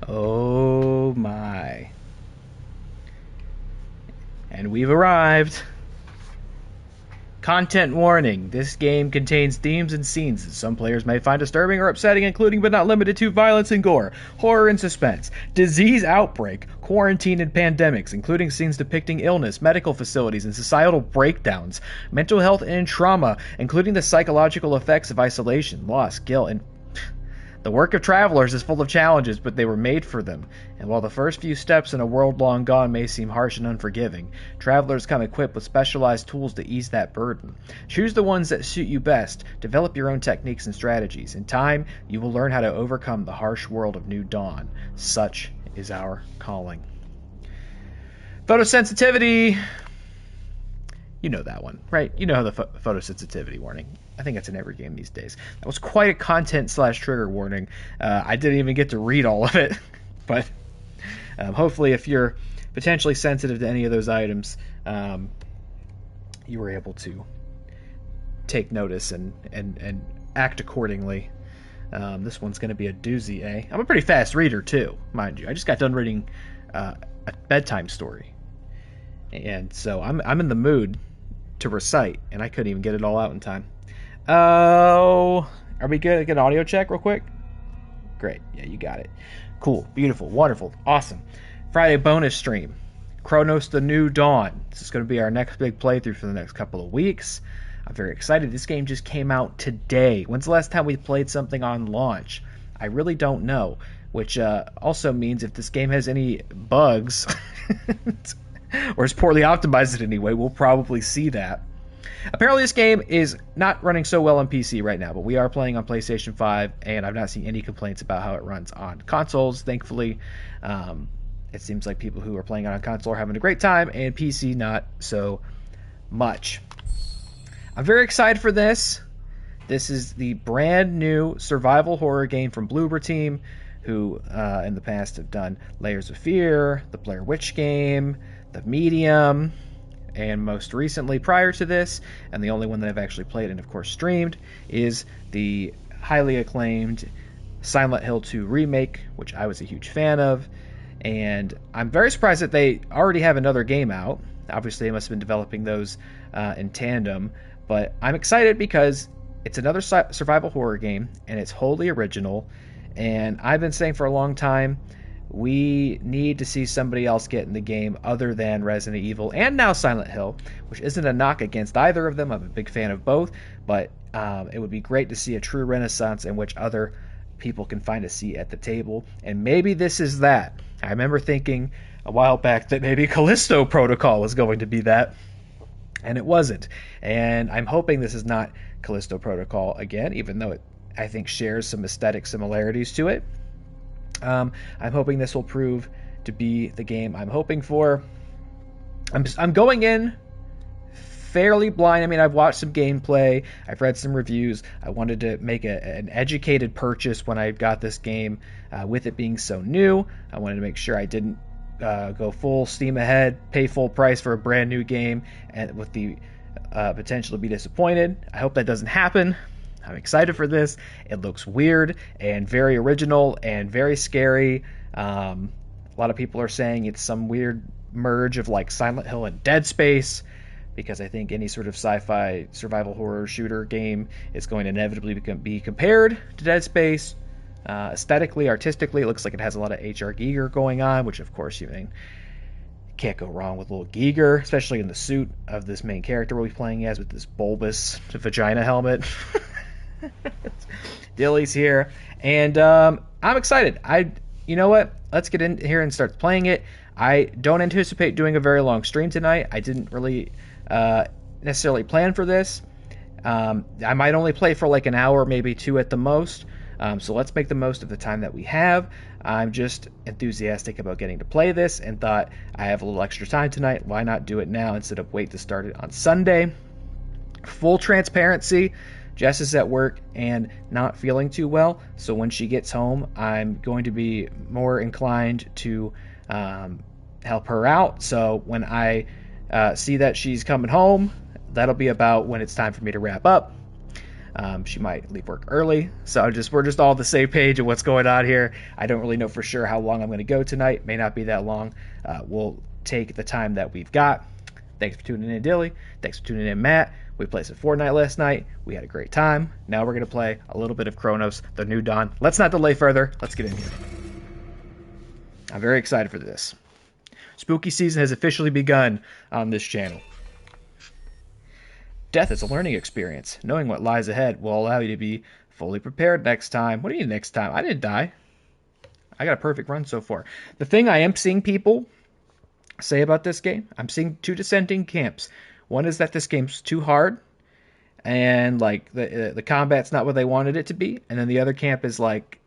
Oh my. And we've arrived. Content warning. This game contains themes and scenes that some players may find disturbing or upsetting, including but not limited to violence and gore, horror and suspense, disease outbreak, quarantine and pandemics, including scenes depicting illness, medical facilities, and societal breakdowns, mental health and trauma, including the psychological effects of isolation, loss, guilt, and the work of travelers is full of challenges, but they were made for them. And while the first few steps in a world long gone may seem harsh and unforgiving, travelers come equipped with specialized tools to ease that burden. Choose the ones that suit you best. Develop your own techniques and strategies. In time, you will learn how to overcome the harsh world of New Dawn. Such is our calling. Photosensitivity. You know that one, right? You know the photosensitivity warning. I think it's in every game these days. That was quite a content/trigger warning. I didn't even get to read all of it, but hopefully if you're potentially sensitive to any of those items, you were able to take notice and act accordingly. This one's going to be a doozy, eh? I'm a pretty fast reader, too, mind you. I just got done reading a bedtime story. And so I'm in the mood to recite, and I couldn't even get it all out in time. Oh, are we good? Get an audio check real quick? Great. Yeah, you got it. Cool. Beautiful. Wonderful. Awesome. Friday bonus stream. Cronos the New Dawn. This is going to be our next big playthrough for the next couple of weeks. I'm very excited. This game just came out today. When's the last time we played something on launch? I really don't know, which also means if this game has any bugs or is poorly optimized in any way, we'll probably see that. Apparently this game is not running so well on PC right now, but we are playing on PlayStation 5, and I've not seen any complaints about how it runs on consoles, thankfully. It seems like people who are playing it on console are having a great time, and PC not so much. I'm very excited for this. This is the brand new survival horror game from Bloober Team, who in the past have done Layers of Fear, the Blair Witch game, The Medium, and most recently prior to this, and the only one that I've actually played and of course streamed, is the highly acclaimed Silent Hill 2 remake, which I was a huge fan of. And I'm very surprised that they already have another game out. Obviously they must have been developing those in tandem, but I'm excited because it's another survival horror game, and it's wholly original. And I've been saying for a long time, we need to see somebody else get in the game other than Resident Evil and now Silent Hill, which isn't a knock against either of them. I'm a big fan of both, but it would be great to see a true renaissance in which other people can find a seat at the table. And maybe this is that. I remember thinking a while back that maybe Callisto Protocol was going to be that, and it wasn't. And I'm hoping this is not Callisto Protocol again, even though it, I think, shares some aesthetic similarities to it. I'm hoping this will prove to be the game I'm hoping for. I'm going in fairly blind. I mean, I've watched some gameplay, I've read some reviews. I wanted to make an educated purchase when I got this game, with it being so new. I wanted to make sure I didn't go full steam ahead, pay full price for a brand new game, and with the potential to be disappointed. I hope that doesn't happen. I'm excited for this. It looks weird and very original and very scary. A lot of people are saying it's some weird merge of like Silent Hill and Dead Space, because I think any sort of sci-fi survival horror shooter game is going to inevitably be compared to Dead Space. Aesthetically, artistically, it looks like it has a lot of H.R. Giger going on, which of course you can't go wrong with little Giger, especially in the suit of this main character we'll be playing as with this bulbous vagina helmet. Dilly's here, and I'm excited. You know what? Let's get in here and start playing it. I don't anticipate doing a very long stream tonight. I didn't really necessarily plan for this. I might only play for like an hour, maybe two at the most. So let's make the most of the time that we have. I'm just enthusiastic about getting to play this and thought I have a little extra time tonight. Why not do it now instead of wait to start it on Sunday? Full transparency, Jess is at work and not feeling too well, so when she gets home, I'm going to be more inclined to help her out. So when I see that she's coming home, that'll be about when it's time for me to wrap up. She might leave work early, so we're just all on the same page of what's going on here. I don't really know for sure how long I'm going to go tonight. May not be that long. We'll take the time that we've got. Thanks for tuning in, Dilly. Thanks for tuning in, Matt. We played some Fortnite last night. We had a great time. Now we're going to play a little bit of Cronos, the New Dawn. Let's not delay further. Let's get in here. I'm very excited for this. Spooky season has officially begun on this channel. Death is a learning experience. Knowing what lies ahead will allow you to be fully prepared next time. What do you mean next time? I didn't die. I got a perfect run so far. The thing I am seeing people say about this game, I'm seeing two dissenting camps. One is that this game's too hard, and like the combat's not what they wanted it to be. And then the other camp is like,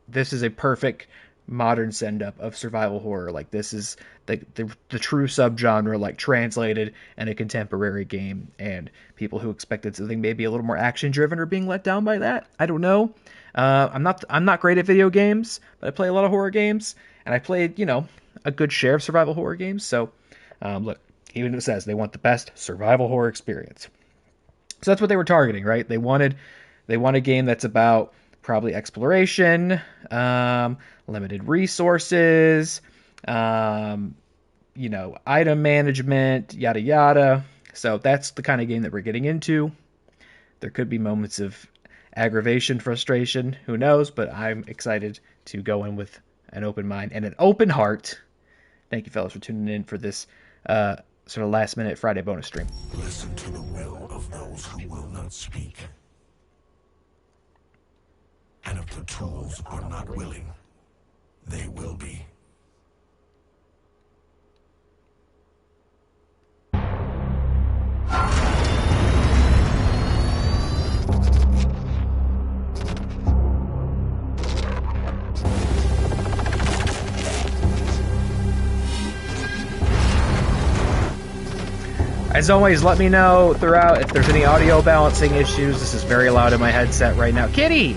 this is a perfect modern send-up of survival horror. Like, this is the true subgenre, like, translated in a contemporary game. And people who expected something maybe a little more action-driven are being let down by that. I don't know. I'm not great at video games, but I play a lot of horror games, and I played, a good share of survival horror games. So, look, even if it says they want the best survival horror experience. So that's what they were targeting, right? They want a game that's about probably exploration, limited resources, item management, yada yada. So that's the kind of game that we're getting into. There could be moments of aggravation, frustration, who knows, but I'm excited to go in with an open mind and an open heart. Thank you, fellas, for tuning in for this sort of last-minute Friday bonus stream. Listen to the will of those who will not speak. And if the tools are not willing, they will be. As always, let me know throughout if there's any audio balancing issues. This is very loud in my headset right now. Kitty!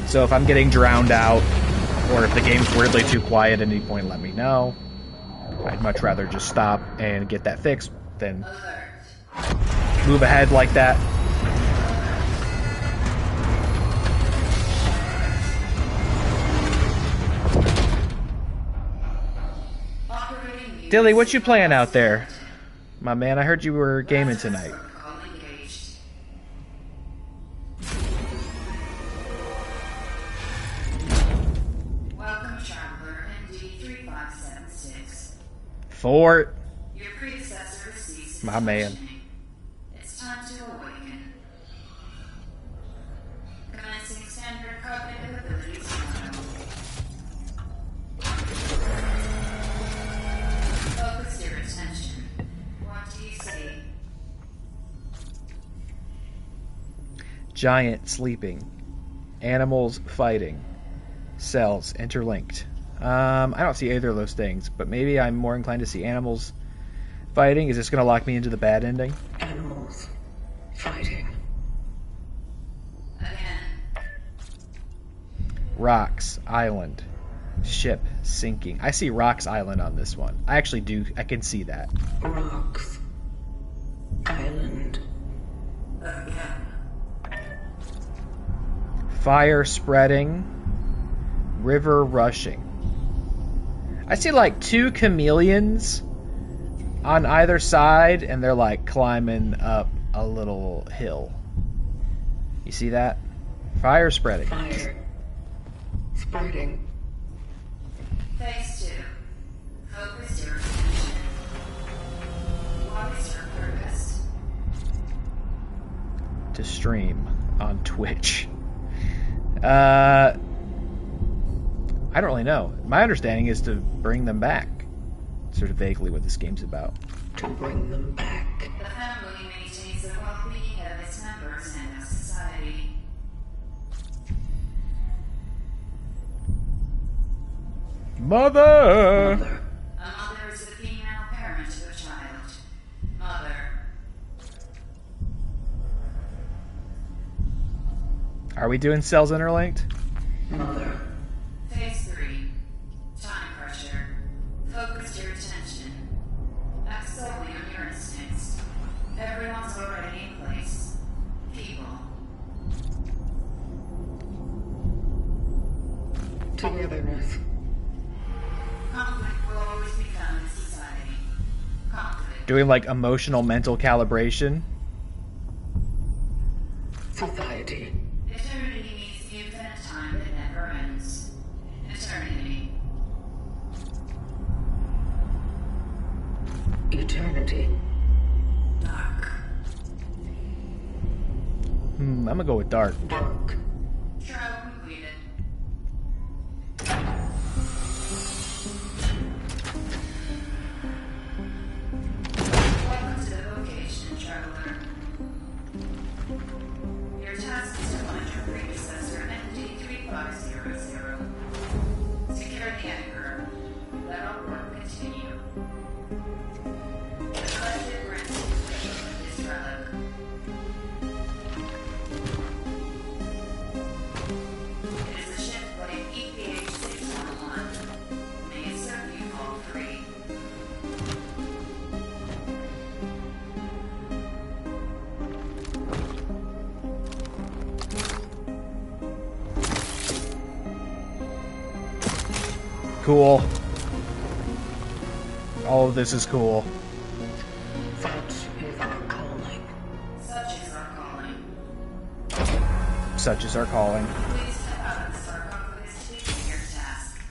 So if I'm getting drowned out, or if the game's weirdly too quiet at any point, let me know. I'd much rather just stop and get that fixed than move ahead like that. Dilly, what you playing out there? My man, I heard you were gaming tonight. Welcome, traveler, MD3576. Fort. Your predecessor ceased. My man. It's time to awaken. Commencing standard cognitive abilities now. Focus your attention. What do you see? Giant sleeping. Animals fighting. Cells interlinked. I don't see either of those things, but maybe I'm more inclined to see animals fighting. Is this going to lock me into the bad ending? Animals fighting. Again. Rocks, island, ship sinking. I see Rocks Island on this one. I actually do. I can see that. Rocks. Island. Again. Fire spreading. River rushing. I see like two chameleons on either side, and they're like climbing up a little hill. You see that? Fire spreading. Fire. Spreading. Phase 2. Focus your attention. What is your purpose? To stream on Twitch. I don't really know. My understanding is to bring them back. Sort of vaguely what this game's about. To bring them back. The family maintains the well-being of its members and of society. Mother! Mother. A mother is the female parent of a child. Mother. Are we doing cells interlinked? Mother. Phase 3. Time pressure. Focus your attention. Act solely on your instincts. Everyone's already in place. Togetherness. Conflict will always be found in society. Conflict. Doing like emotional mental calibration. Society. Eternity means infinite time that never ends. Eternity. Eternity. Dark. I'm gonna go with dark. Dark. Trial completed. Welcome to the location, traveler. Your task is to find your predecessor, ND3500. Secure the anchor. Let our work continue. The collective grants you this relic. It is a ship like EPH-611. May it serve you all three. Cool. All of this is cool. Such is our calling. Such is our calling. Such is our calling. Please step out of the sarcophagus to begin your task.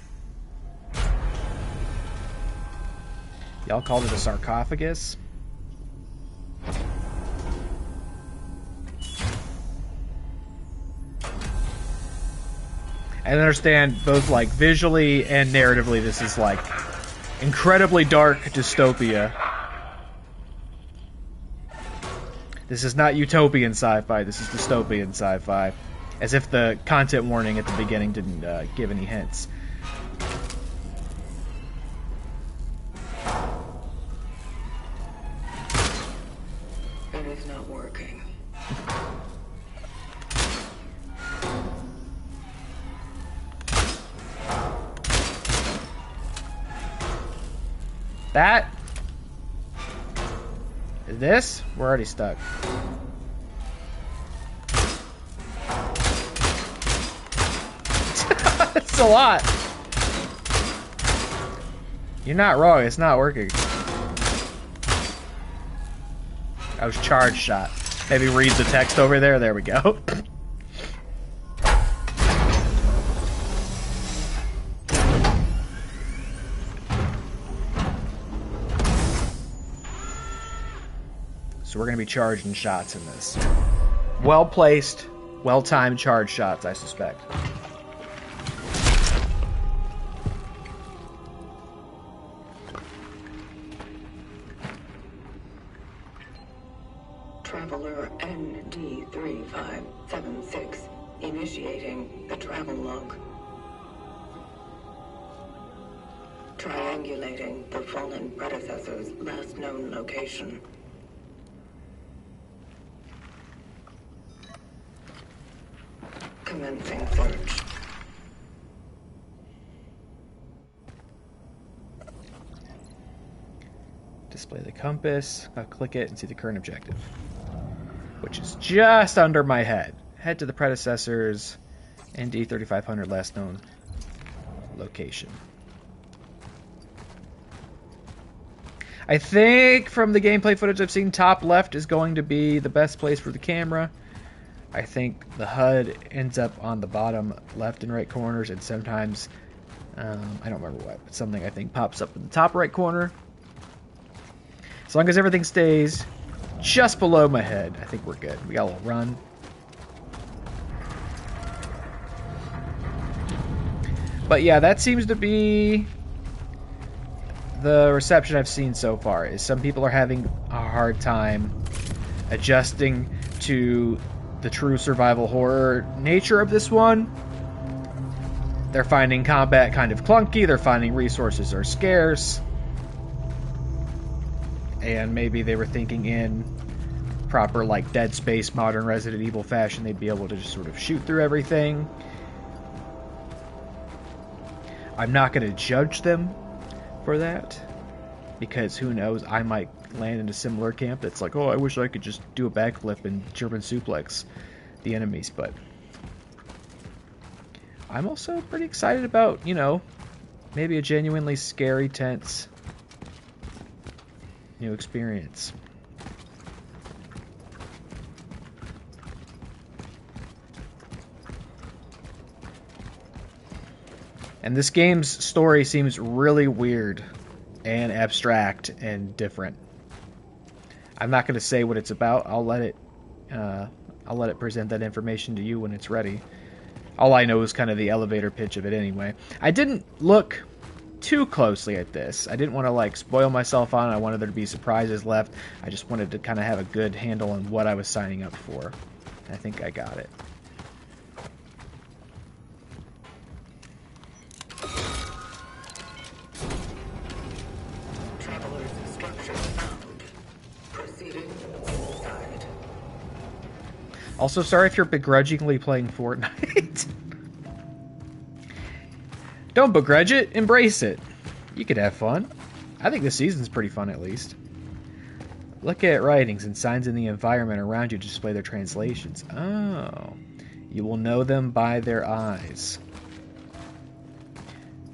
Y'all called it a sarcophagus? I understand both like visually and narratively this is like incredibly dark dystopia. This is not utopian sci-fi, this is dystopian sci-fi. As if the content warning at the beginning didn't give any hints. It is not working. That? This? We're already stuck. It's a lot. You're not wrong, it's not working. I was charge shot. Maybe read the text over there. There we go. So we're going to be charging shots in this. Well-placed, well-timed charge shots, I suspect. Traveler ND3576 initiating the travel log. Triangulating the fallen predecessor's last known location. Commencing search. Display the compass. I'll click it and see the current objective, which is just under my head. Head to the predecessor's ND3500 last known location. I think from the gameplay footage I've seen, top left is going to be the best place for the camera. I think the HUD ends up on the bottom left and right corners, and sometimes, I don't remember what, but something I think pops up in the top right corner. As long as everything stays just below my head, I think we're good. We got a little run. But yeah, that seems to be the reception I've seen so far, is some people are having a hard time adjusting to the true survival horror nature of this one. They're finding combat kind of clunky, they're finding resources are scarce, and maybe they were thinking in proper like Dead Space, modern Resident Evil fashion they'd be able to just sort of shoot through everything. I'm not going to judge them for that, because who knows, I might land in a similar camp that's like, oh, I wish I could just do a backflip and German suplex the enemies, but I'm also pretty excited about, you know, maybe a genuinely scary, tense new experience. And this game's story seems really weird and abstract and different. I'm not going to say what it's about. I'll let it present that information to you when it's ready. All I know is kind of the elevator pitch of it anyway. I didn't look too closely at this. I didn't want to like spoil myself on it. I wanted there to be surprises left. I just wanted to kind of have a good handle on what I was signing up for. I think I got it. Traveler's structure found. Proceeding inside. Also, sorry if you're begrudgingly playing Fortnite. Don't begrudge it, embrace it. You could have fun. I think this season's pretty fun, at least. Look at writings and signs in the environment around you to display their translations. Oh. You will know them by their eyes.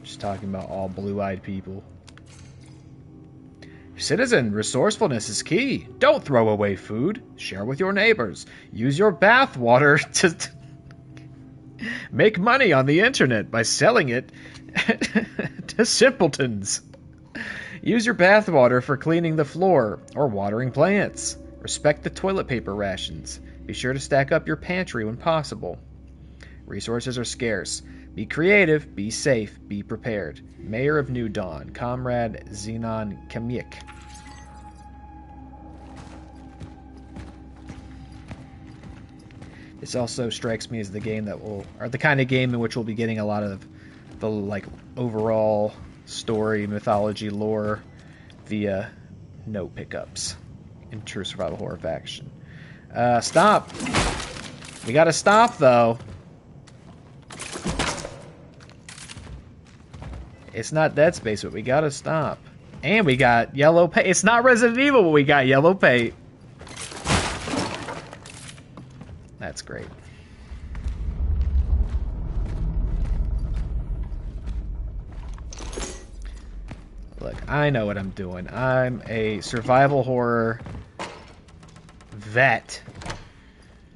Just talking about all blue-eyed people. Citizen, resourcefulness is key. Don't throw away food. Share with your neighbors. Use your bath water to make money on the internet by selling it to simpletons. Use your bath water for cleaning the floor or watering plants. Respect the toilet paper rations. Be sure to stack up your pantry when possible. Resources are scarce. Be creative, be safe, be prepared. Mayor of New Dawn, Comrade Xenon Kamik. This also strikes me as the game that will, or the kind of game in which we'll be getting a lot of the like overall story, mythology, lore via no pickups in true survival horror fashion. Stop. We gotta stop though. It's not Dead Space, but we gotta stop. And we got yellow paint. It's not Resident Evil, but we got yellow paint. That's great. Look, I know what I'm doing. I'm a survival horror vet.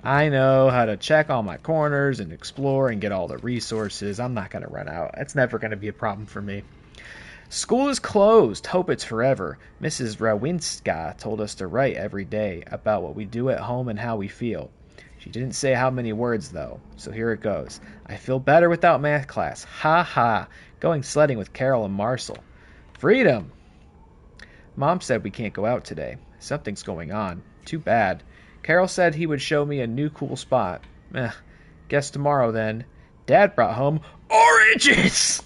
I know how to check all my corners and explore and get all the resources. I'm not going to run out. It's never going to be a problem for me. School is closed. Hope it's forever. Mrs. Rawinska told us to write every day about what we do at home and how we feel. She didn't say how many words, though, so here it goes. I feel better without math class. Ha ha. Going sledding with Carol and Marcel. Freedom! Mom said we can't go out today. Something's going on. Too bad. Carol said he would show me a new cool spot. Guess tomorrow then. Dad brought home oranges!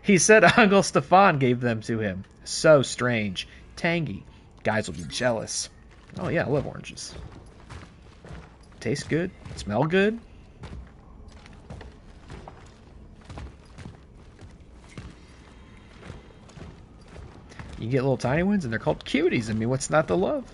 He said Uncle Stefan gave them to him. So strange. Tangy. Guys will be jealous. Oh yeah, I love oranges. Taste good. Smell good. You get little tiny ones and they're called cuties. I mean, what's not to love?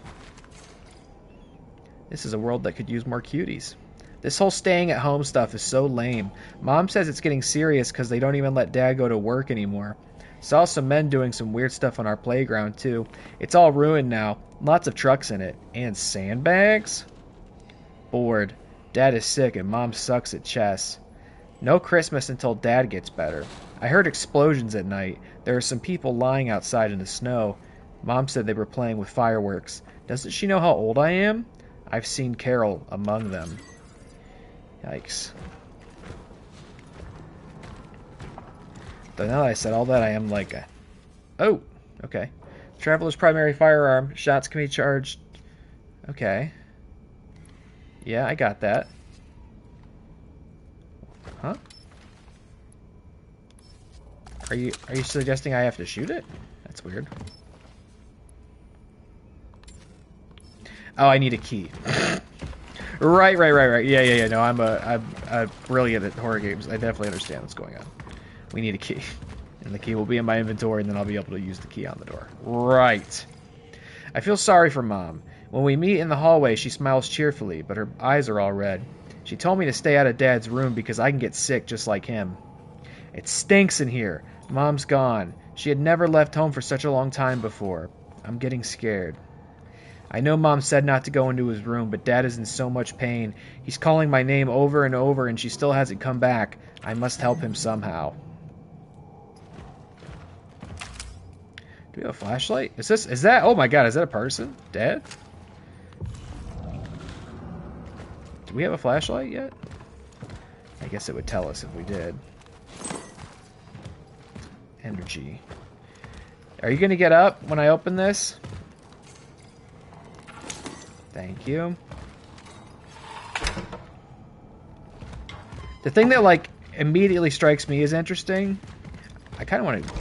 This is a world that could use more cuties. This whole staying at home stuff is so lame. Mom says it's getting serious because they don't even let Dad go to work anymore. Saw some men doing some weird stuff on our playground too. It's all ruined now. Lots of trucks in it. And sandbags? Bored. Dad is sick and Mom sucks at chess. No Christmas until Dad gets better. I heard explosions at night. There are some people lying outside in the snow. Mom said they were playing with fireworks. Doesn't she know how old I am? I've seen Carol among them. Yikes. Though now that I said all that, I am like a... Oh, okay. Traveler's primary firearm. Shots can be charged. Okay. Yeah, I got that. Huh? Are you suggesting I have to shoot it? That's weird. Oh, I need a key. Right. Yeah. No, I'm brilliant at horror games. I definitely understand what's going on. We need a key. And the key will be in my inventory, and then I'll be able to use the key on the door. Right. I feel sorry for Mom. When we meet in the hallway, she smiles cheerfully, but her eyes are all red. She told me to stay out of Dad's room because I can get sick just like him. It stinks in here. Mom's gone. She had never left home for such a long time before. I'm getting scared. I know Mom said not to go into his room, but Dad is in so much pain. He's calling my name over and over, and she still hasn't come back. I must help him somehow. Do we have a flashlight? Is that, oh my god, is that a person? Dad? Do we have a flashlight yet? I guess it would tell us if we did. Energy. Are you gonna get up when I open this? Thank you. The thing that, like, immediately strikes me as interesting, I kind of want to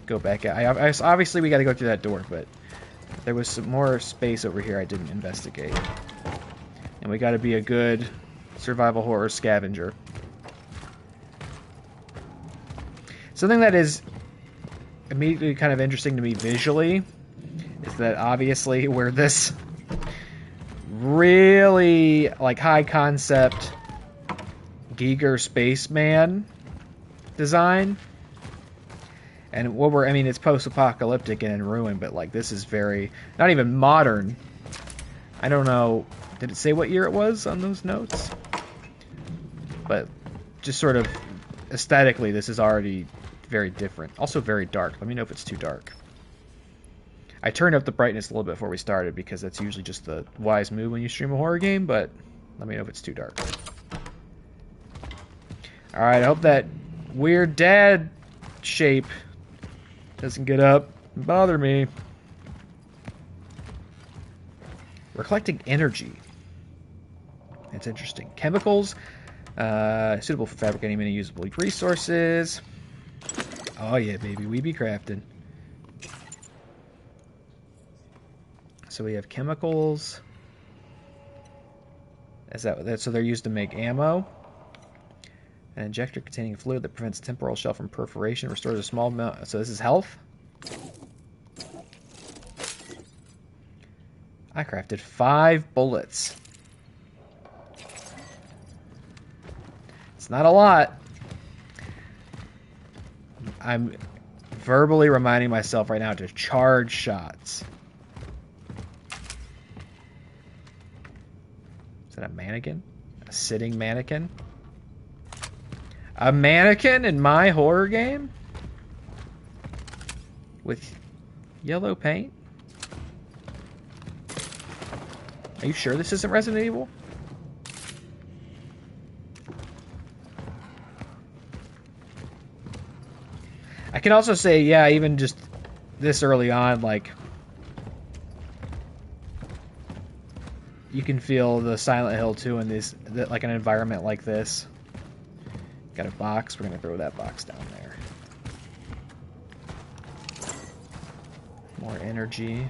go back out. Obviously, we got to go through that door, but there was some more space over here I didn't investigate. And we got to be a good survival horror scavenger. Something that is immediately kind of interesting to me visually is that obviously where this really like high concept Giger spaceman design, and what we're, I mean, it's post-apocalyptic and in ruin, but like this is very not even modern. I don't know, did it say what year it was on those notes? But just sort of aesthetically, this is already very different. Also very dark. Let me know if it's too dark. I turned up the brightness a little bit before we started because that's usually just the wise move when you stream a horror game, but let me know if it's too dark. Alright, I hope that weird dad shape doesn't get up and bother me. We're collecting energy. It's interesting. Chemicals, suitable for fabricating many usable resources. Oh yeah, baby, we be crafting. So we have chemicals. Is that so? They're used to make ammo. An injector containing a fluid that prevents temporal shell from perforation, restores a small amount. So this is health. I crafted 5 bullets. It's not a lot. I'm verbally reminding myself right now to charge shots. Is that a mannequin? A sitting mannequin? A mannequin in my horror game? With yellow paint? Are you sure this isn't Resident Evil? I can also say, yeah, even just this early on, like, you can feel the Silent Hill 2 in this, like an environment like this. Got a box. We're going to throw that box down there. More energy.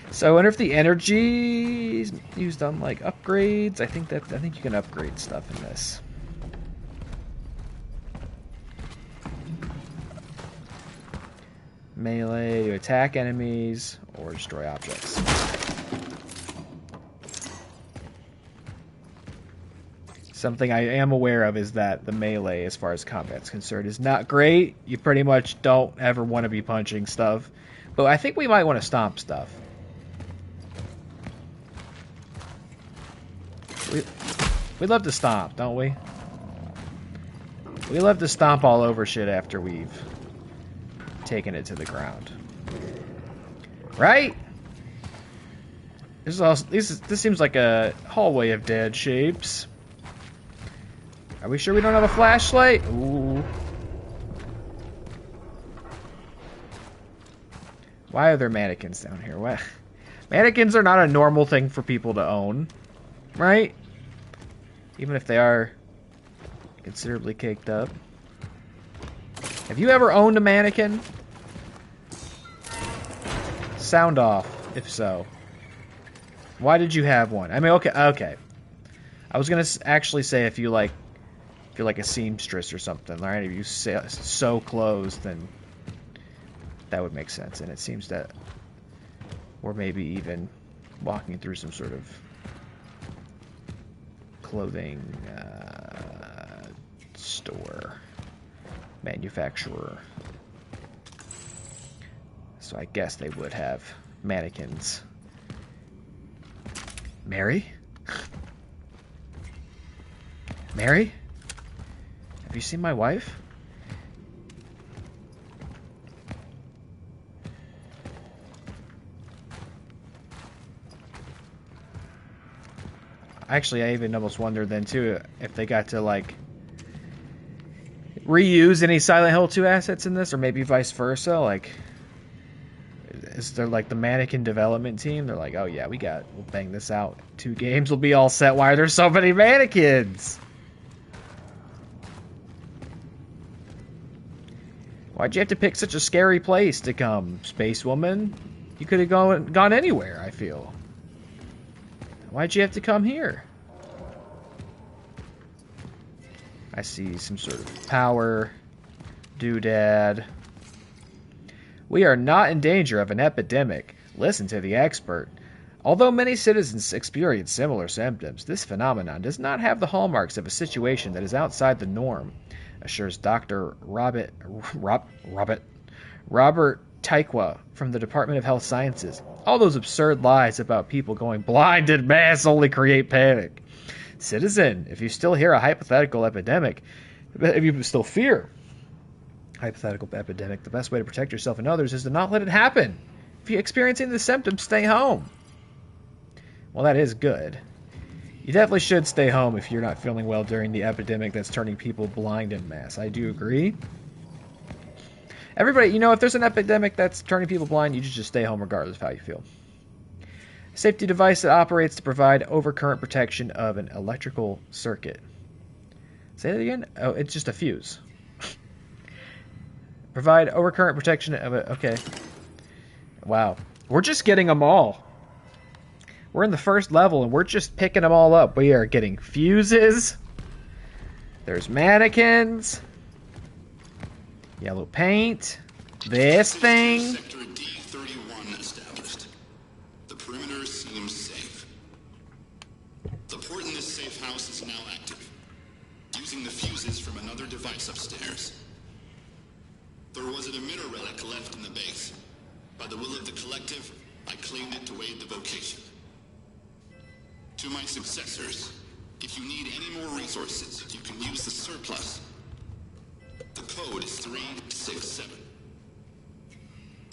So I wonder if the energy is used on like upgrades. I think you can upgrade stuff in this. Melee to attack enemies or destroy objects. Something I am aware of is that the melee, as far as combat's concerned, is not great. You pretty much don't ever want to be punching stuff. But I think we might want to stomp stuff. We love to stomp, don't we? We love to stomp all over shit after we've taken it to the ground. Right? This seems like a hallway of dead shapes. Are we sure we don't have a flashlight? Ooh. Why are there mannequins down here? What? Mannequins are not a normal thing for people to own, right? Even if they are considerably caked up. Have you ever owned a mannequin? Sound off, if so. Why did you have one? I mean, okay. I was gonna actually say if you're like a seamstress or something, right? If you sew clothes, then that would make sense. And it seems that we're maybe even walking through some sort of clothing store. Manufacturer. So I guess they would have mannequins. Mary? Mary? Have you seen my wife? Actually, I even almost wonder then too if they got to like reuse any Silent Hill 2 assets in this, or maybe vice versa. Like, is there like the mannequin development team? They're like, oh yeah, we'll bang this out. 2 games will be all set. Why are there so many mannequins? Why'd you have to pick such a scary place to come, Space Woman? You could have gone anywhere, I feel. Why'd you have to come here? I see some sort of power doodad. We are not in danger of an epidemic. Listen to the expert. Although many citizens experience similar symptoms, this phenomenon does not have the hallmarks of a situation that is outside the norm, assures Dr. Robert Taikwa from the Department of Health Sciences. All those absurd lies about people going blind en masse only create panic. Citizen, if you still hear a hypothetical epidemic, if you still fear hypothetical epidemic, the best way to protect yourself and others is to not let it happen. If you're experiencing the symptoms, stay home. Well, that is good. You definitely should stay home if you're not feeling well during the epidemic that's turning people blind en masse. I do agree. Everybody, you know, if there's an epidemic that's turning people blind, you just stay home regardless of how you feel. A safety device that operates to provide overcurrent protection of an electrical circuit. Say that again? Oh, it's just a fuse. Provide overcurrent protection of it. Okay. Wow. We're just getting them all. We're in the first level and we're just picking them all up. We are getting fuses. There's mannequins. Yellow paint. This thing. Sector D31 established. The perimeter seems safe. The port in this safe house is now active, using the fuses from another device upstairs. There was an emitter relic left in the base. By the will of the collective, I claimed it to aid the vocation. To my successors, if you need any more resources, you can use the surplus. The code is 367.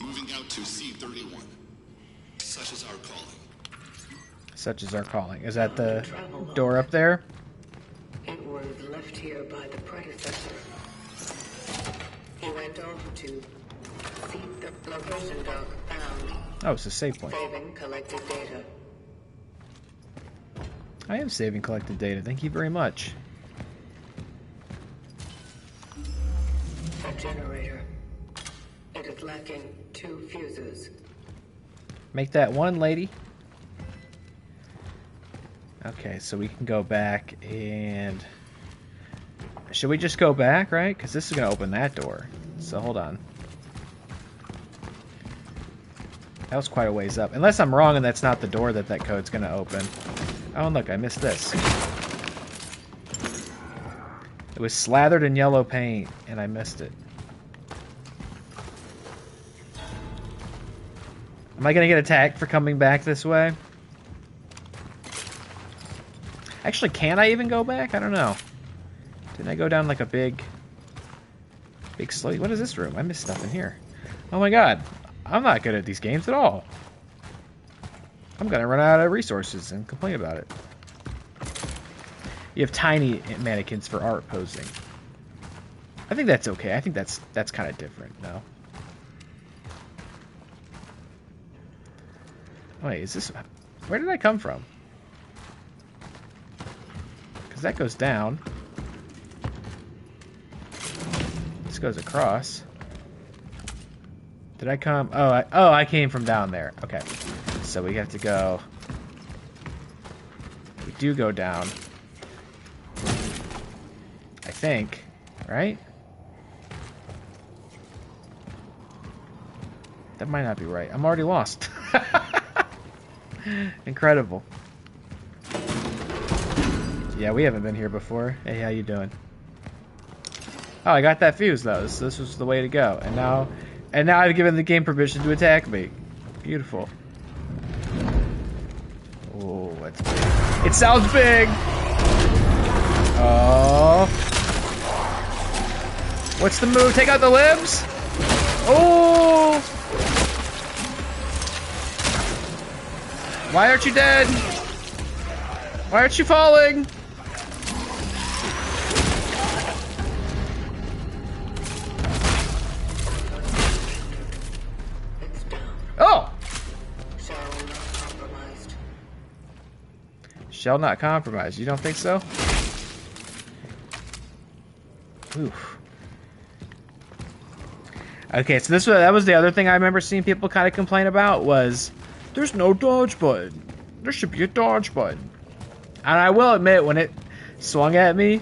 Moving out to C31. Such is our calling. Such is our calling. Is that the door up there? It was left here by the predecessor. He went on to seek the location dog found. Oh, it's a save point. Saving collected data. I am saving collected data. Thank you very much. A generator. It is lacking 2 fuses. Make that one, lady. Okay, so we can go back and... Should we just go back, right? Because this is going to open that door. So hold on. That was quite a ways up. Unless I'm wrong and that's not the door that code's going to open. Oh, and look, I missed this. It was slathered in yellow paint, and I missed it. Am I going to get attacked for coming back this way? Actually, can I even go back? I don't know. Didn't I go down like a big slope? What is this room? I missed stuff in here. Oh my god. I'm not good at these games at all. I'm going to run out of resources and complain about it. You have tiny mannequins for art posing. I think that's okay. I think that's kind of different, no? Wait, is this... Where did I come from? Because that goes down. This goes across. Did I come... Oh, I came from down there. Okay. So we have to go... We do go down. I think. Right? That might not be right. I'm already lost. Yeah, we haven't been here before. Hey, how you doing? Oh, I got that fuse though. This was the way to go. And now I've given the game permission to attack me. Beautiful. Oh, that's big. It sounds big. Oh. What's the move? Take out the limbs? Oh. Why aren't you dead? Why aren't you falling? Oh! Shell not compromised. You don't think so? Oof. Okay, so that was the other thing I remember seeing people kind of complain about was there's no dodge button. There should be a dodge button. And I will admit, when it swung at me,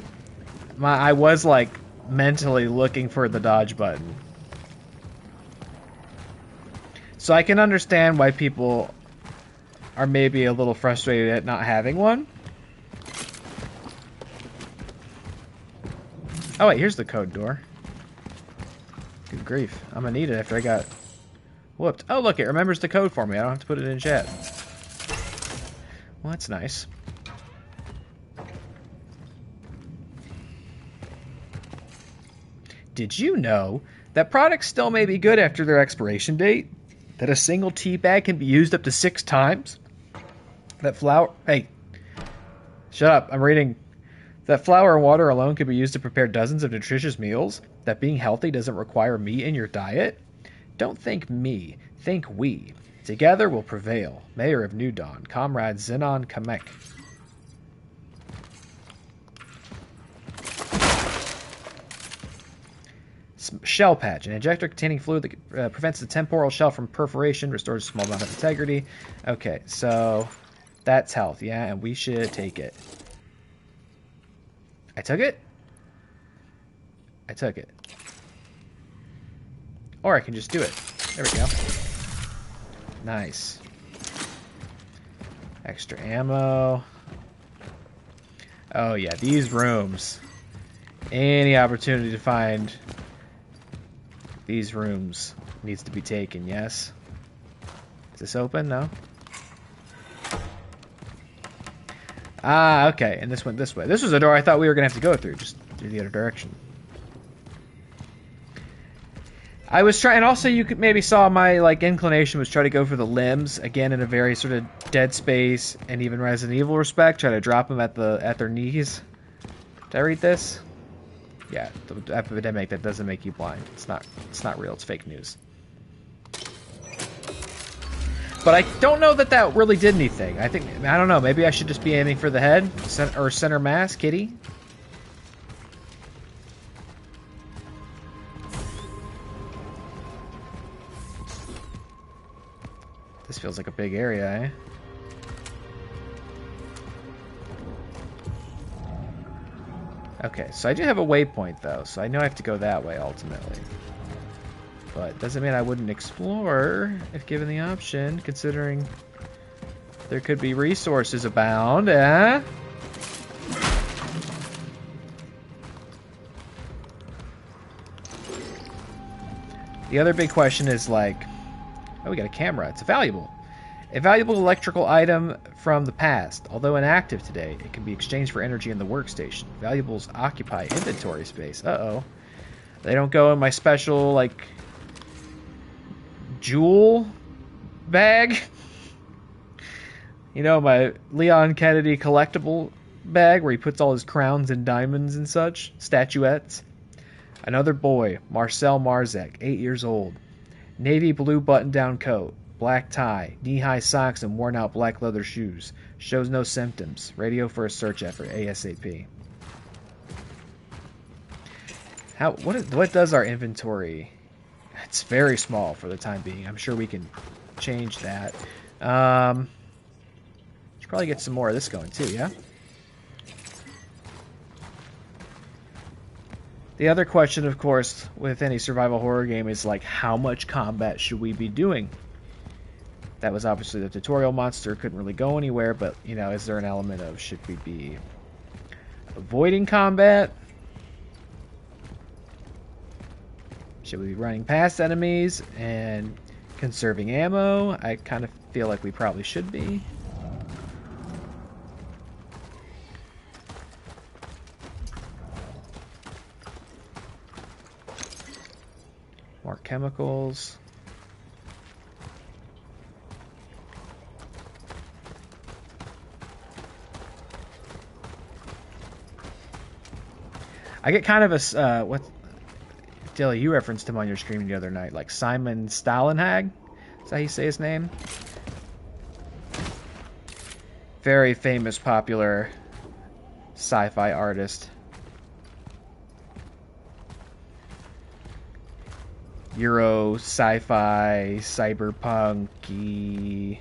I was like mentally looking for the dodge button. So I can understand why people are maybe a little frustrated at not having one. Oh wait, here's the code door. Good grief. I'm gonna need it after I got whooped. Oh look, it remembers the code for me. I don't have to put it in chat. Well, that's nice. Did you know that products still may be good after their expiration date? That a single tea bag can be used up to 6 times? That flour... Hey. Shut up. I'm reading. That flour and water alone can be used to prepare dozens of nutritious meals? That being healthy doesn't require meat in your diet? Don't think me. Think we. Together we'll prevail. Mayor of New Dawn. Comrade Xenon Kamek. Shell patch, an injector containing fluid that prevents the temporal shell from perforation, restores a small amount of integrity. Okay, so that's health, yeah, and we should take it. I took it? I took it. Or I can just do it. There we go. Nice. Extra ammo. Oh yeah, these rooms. Any opportunity to find these rooms needs to be taken, yes? Is this open? No? Ah, okay, and this went this way. This was a door I thought we were going to have to go through, just through the other direction. I was trying, and also you could maybe saw my inclination was try to go for the limbs, again in a very sort of Dead Space and even Resident Evil respect, try to drop them at their knees. Did I read this? Yeah, the epidemic that doesn't make you blind. It's not real. It's fake news. But I don't know that really did anything. I don't know. Maybe I should just be aiming for the head or center mass, kitty. This feels like a big area, eh? Okay, so I do have a waypoint, though, so I know I have to go that way, ultimately. But doesn't mean I wouldn't explore, if given the option, considering there could be resources abound, eh? The other big question is, oh, we got a camera. It's valuable. A valuable electrical item from the past. Although inactive today, it can be exchanged for energy in the workstation. Valuables occupy inventory space. Uh-oh. They don't go in my special, jewel bag? You know, my Leon Kennedy collectible bag where he puts all his crowns and diamonds and such? Statuettes. Another boy, Marcel Marzek, 8 years old. Navy blue button-down coat. Black tie, knee-high socks, and worn-out black leather shoes. Shows no symptoms. Radio for a search effort, ASAP. What does our inventory? It's very small for the time being. I'm sure we can change that. Should probably get some more of this going too, yeah? The other question, of course, with any survival horror game is how much combat should we be doing? That was obviously the tutorial monster, couldn't really go anywhere, but, is there an element of should we be avoiding combat? Should we be running past enemies and conserving ammo? I kind of feel like we probably should be. More chemicals. I get kind of a what, Dilly, you referenced him on your stream the other night, like Simon Stalenhag. Is that how you say his name? Very famous, popular sci-fi artist. Euro, sci-fi, cyberpunk-y,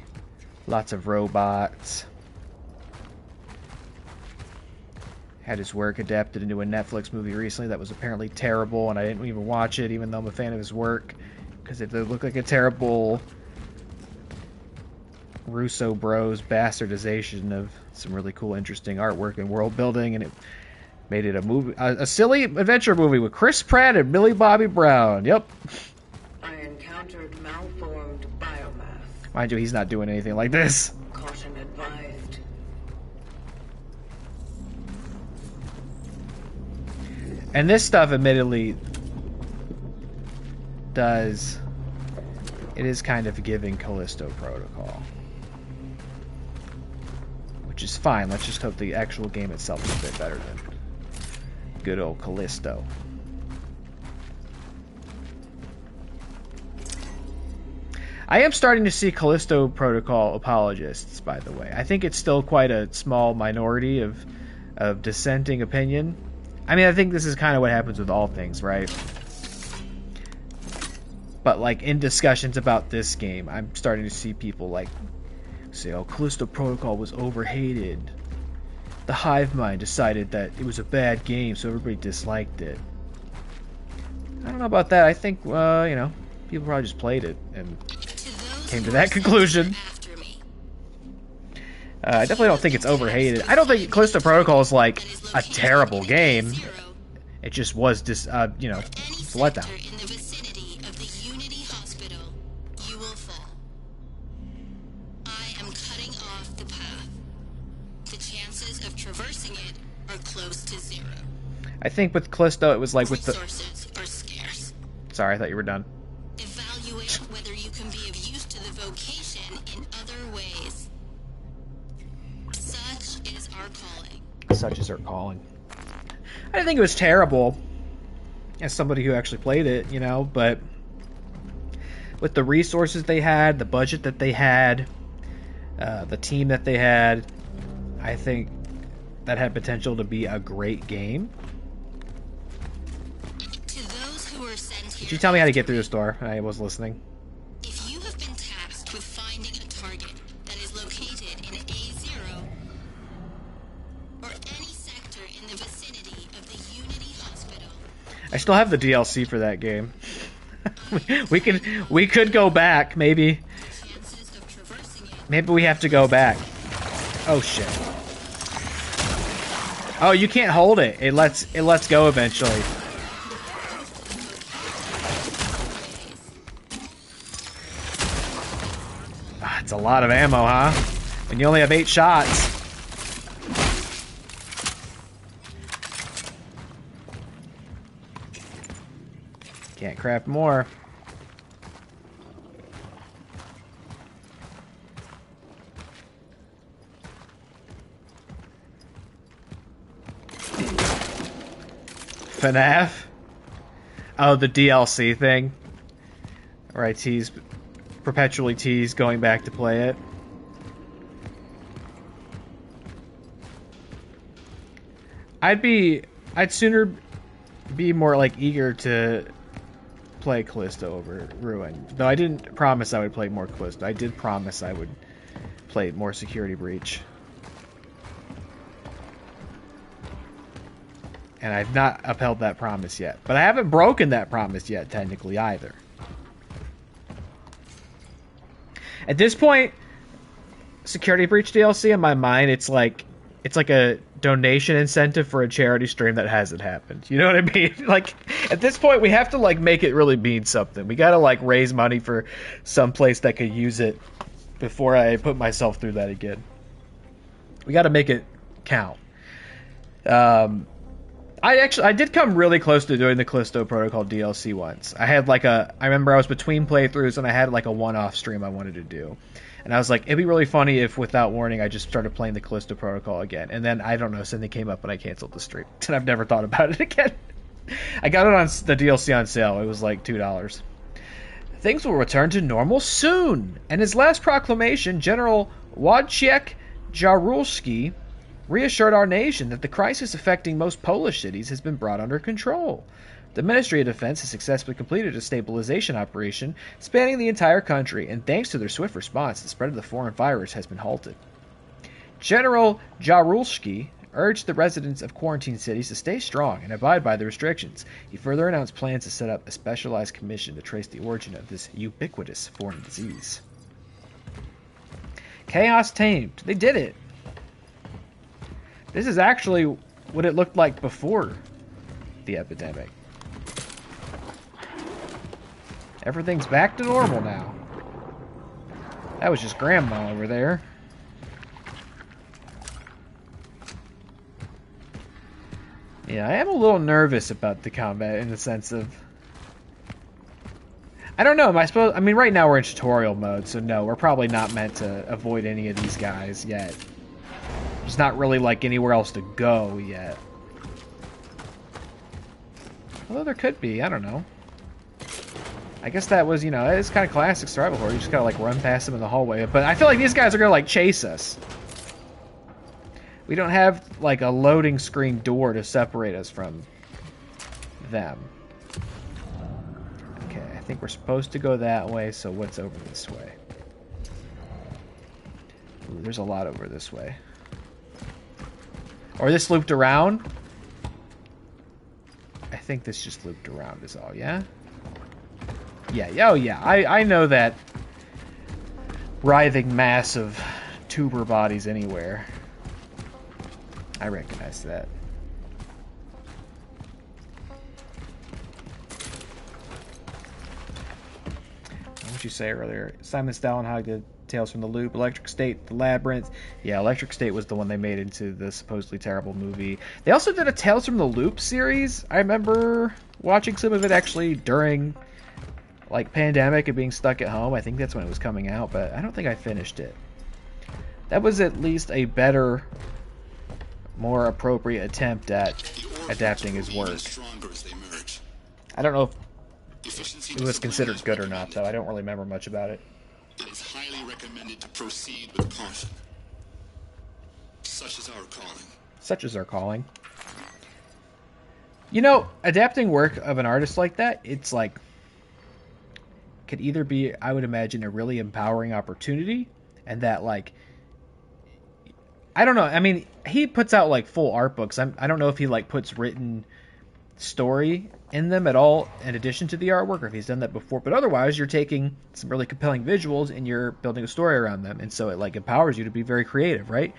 lots of robots. Had his work adapted into a Netflix movie recently that was apparently terrible, and I didn't even watch it, even though I'm a fan of his work, because it looked like a terrible Russo Bros bastardization of some really cool, interesting artwork and world building, and it made it a movie, a silly adventure movie with Chris Pratt and Millie Bobby Brown. Yep. I encountered malformed biomass. Mind you, he's not doing anything like this. Caution advised. And this stuff, admittedly, it is kind of giving Callisto Protocol. Which is fine. Let's just hope the actual game itself is a bit better than good old Callisto. I am starting to see Callisto Protocol apologists, by the way. I think it's still quite a small minority of dissenting opinion. I mean, I think this is kind of what happens with all things, right? But, like, in discussions about this game, I'm starting to see people, like, say, oh, Callisto Protocol was overhated. The hive mind decided that it was a bad game, so everybody disliked it. I don't know about that. I think, you know, people probably just played it and came to that conclusion. I definitely don't think it's overhated. I don't think Callisto Protocol is, like, a terrible game. It just was just, you know, it's a letdown. In the vicinity of the Unity Hospital, you will fall. I am cutting off the path. The chances of traversing it are close to zero. I think with Callisto, it was like with the... Resources are scarce. Sorry, I thought you were done. Evaluate whether you can be of use to the vocation in other ways. Such is our calling. Such is our calling. I didn't think it was terrible, as somebody who actually played it, you know, but with the resources they had, the budget that they had, the team that they had, I think that had potential to be a great game. To those who are sent here, Did you tell me how to get through this door? I was listening. if you have been tasked with finding a target that is located in A0 or any sector in the vicinity of the Unity Hospital, I still have the DLC for that game. we could go back, maybe. chances of traversing it Maybe we have to go back. Oh shit. Oh, you can't hold it. It lets go eventually. Ah, it's a lot of ammo, huh? When you only have 8 shots. Can't craft more. FNAF? Oh, the DLC thing. Where I perpetually tease going back to play it. I'd sooner be more like eager to play Callisto over Ruin. Though I didn't promise I would play more Callisto. I did promise I would play more Security Breach. And I've not upheld that promise yet. But I haven't broken that promise yet, technically, either. At this point, Security Breach DLC, in my mind, it's like a donation incentive for a charity stream that hasn't happened. You know what I mean? Like, at this point, we have to, like, make it really mean something. We gotta, like, raise money for some place that could use it before I put myself through that again. We gotta make it count. I did come really close to doing the Callisto Protocol DLC once. I remember I was between playthroughs and I had like a one-off stream I wanted to do. And I was like, it'd be really funny if without warning I just started playing the Callisto Protocol again. And then, I don't know, something came up and I canceled the stream. And I've never thought about it again. I got it on the DLC on sale. It was like $2. Things will return to normal soon. And his last proclamation, General Wojciech Jaruzelski reassured our nation that the crisis affecting most Polish cities has been brought under control. The Ministry of Defense has successfully completed a stabilization operation spanning the entire country, and thanks to their swift response, the spread of the foreign virus has been halted. General Jaruzelski urged the residents of quarantined cities to stay strong and abide by the restrictions. He further announced plans to set up a specialized commission to trace the origin of this ubiquitous foreign disease. Chaos tamed. They did it. This is actually what it looked like before the epidemic. Everything's back to normal now. That was just Grandma over there. Yeah, I am a little nervous about the combat in the sense of... I don't know, I mean, right now we're in tutorial mode, so no, we're probably not meant to avoid any of these guys yet. There's not really, like, anywhere else to go yet. Although there could be, I don't know. I guess that was, you know, it's kind of classic survival horror. You just gotta, like, run past them in the hallway. But I feel like these guys are gonna, like, chase us. We don't have, like, a loading screen door to separate us from them. Okay, I think we're supposed to go that way, so what's over this way? Ooh, there's a lot over this way. Or this looped around? I think this just looped around is all, yeah? Yeah, oh yeah, I know that writhing mass of tuber bodies anywhere. I recognize that. What did you say earlier? Simon Stallenhag did Tales from the Loop, Electric State, The Labyrinth. Yeah, Electric State was the one they made into the supposedly terrible movie. They also did a Tales from the Loop series. I remember watching some of it actually during, like, pandemic and being stuck at home. I think that's when it was coming out, but I don't think I finished it. That was at least a better, more appropriate attempt at adapting his work. I don't know if it was considered good or not, though. I don't really remember much about it. It is highly recommended to proceed with caution. Such is our calling. Such is our calling. You know, adapting work of an artist like that, it's like, could either be, I would imagine, a really empowering opportunity, and that, like, I don't know, I mean, he puts out, like, full art books. I don't know if he, like, puts written story in them at all in addition to the artwork, or if he's done that before, but otherwise you're taking some really compelling visuals and you're building a story around them, and so it, like, empowers you to be very creative, right?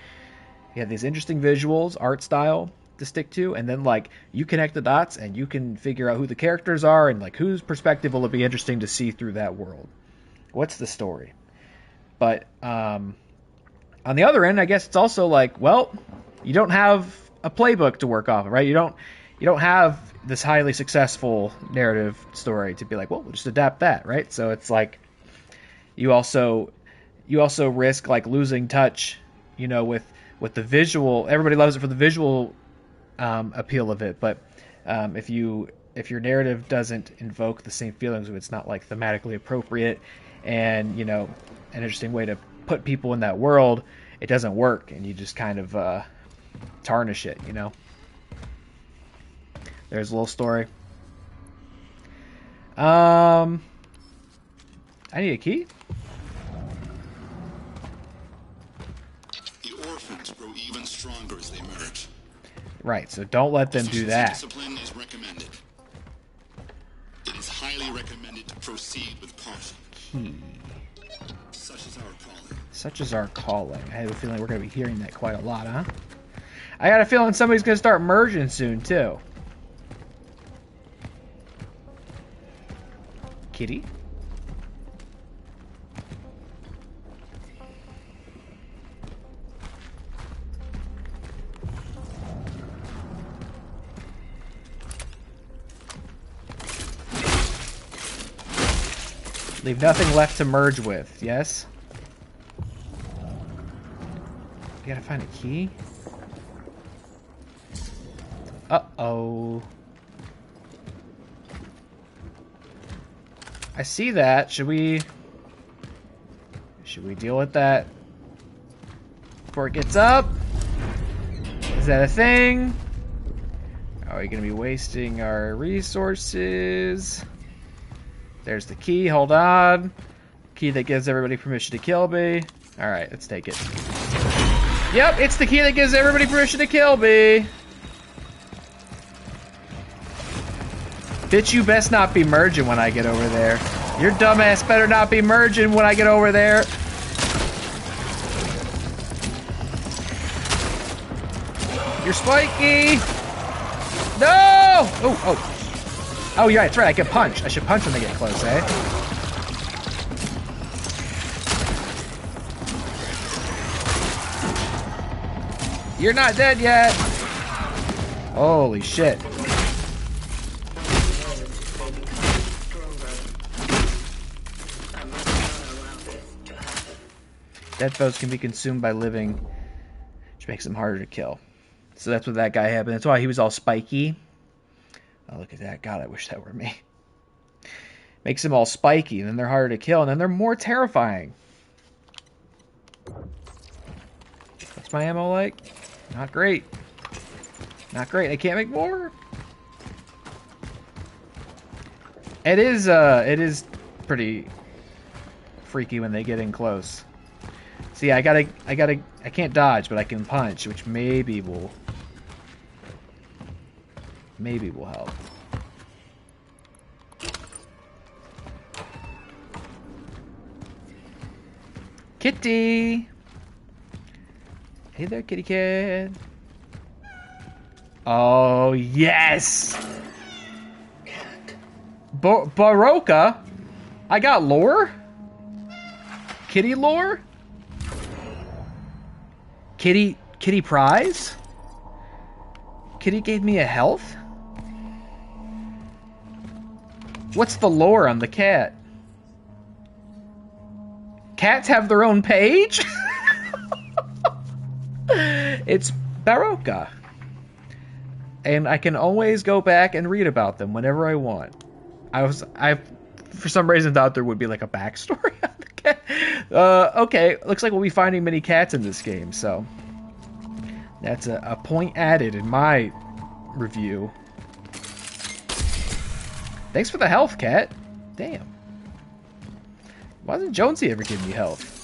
You have these interesting visuals, art style to stick to, and then, like, you connect the dots and you can figure out who the characters are and, like, whose perspective will it be interesting to see through that world. What's the story? But on the other end, I guess it's also like, well, you don't have a playbook to work off of, right? You don't have this highly successful narrative story to be like, well, we'll just adapt that, right? So it's like you also risk, like, losing touch, you know, with the visual. Everybody loves it for the visual appeal of it, but if your narrative doesn't invoke the same feelings, if it's not, like, thematically appropriate and, you know, an interesting way to put people in that world, it doesn't work, and you just kind of tarnish it, you know. There's a little story. I need a key. The orphans grow even stronger as they merge. Right, so don't let them do that. Discipline is recommended. It is highly recommended to proceed with caution. Key. Such is our calling. Such is our calling. I have a feeling we're going to be hearing that quite a lot, huh? I got a feeling somebody's gonna start merging soon too. Kitty? Leave nothing left to merge with, yes? You gotta find a key? Uh-oh. I see that. Should we deal with that before it gets up? Is that a thing? Are we gonna be wasting our resources? There's the key, hold on. Key that gives everybody permission to kill me. Alright, let's take it. Yep, it's the key that gives everybody permission to kill me. Bitch, you best not be merging when I get over there. Your dumbass better not be merging when I get over there. You're spiky. No! Oh, oh. Oh, yeah, that's right. I can punch. I should punch when they get close, eh? You're not dead yet. Holy shit. Dead foes can be consumed by living, which makes them harder to kill. So that's what that guy happened. That's why he was all spiky. Oh, look at that. God, I wish that were me. Makes them all spiky, and then they're harder to kill, and then they're more terrifying. What's my ammo like? Not great. Not great. I can't make more? It is pretty freaky when they get in close. See, I can't dodge, but I can punch, which maybe will help. Kitty! Hey there, kitty cat. Oh, yes! Cat. Baroka? I got lore? Kitty lore? Kitty prize? Kitty gave me a health? What's the lore on the cat? Cats have their own page? It's Baroka. And I can always go back and read about them whenever I want. I for some reason thought there would be like a backstory on the cat. Okay, looks like we'll be finding many cats in this game, so that's a point added in my review. Thanks for the health, cat. Damn. Why doesn't Jonesy ever give me health?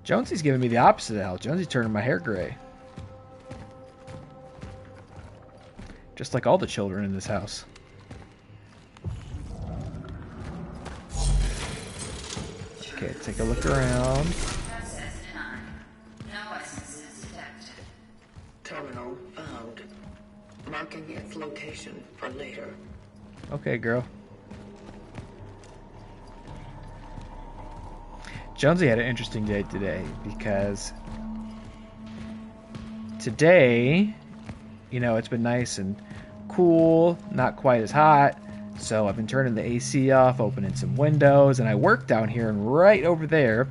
Jonesy's giving me the opposite of health. Jonesy's turning my hair gray. Just like all the children in this house. Okay, take a look around. Terminal found. Marking its location for later. Okay, girl. Jonesy had an interesting day today because today, you know, it's been nice and cool, not quite as hot, so I've been turning the AC off, opening some windows, and I work down here, and right over there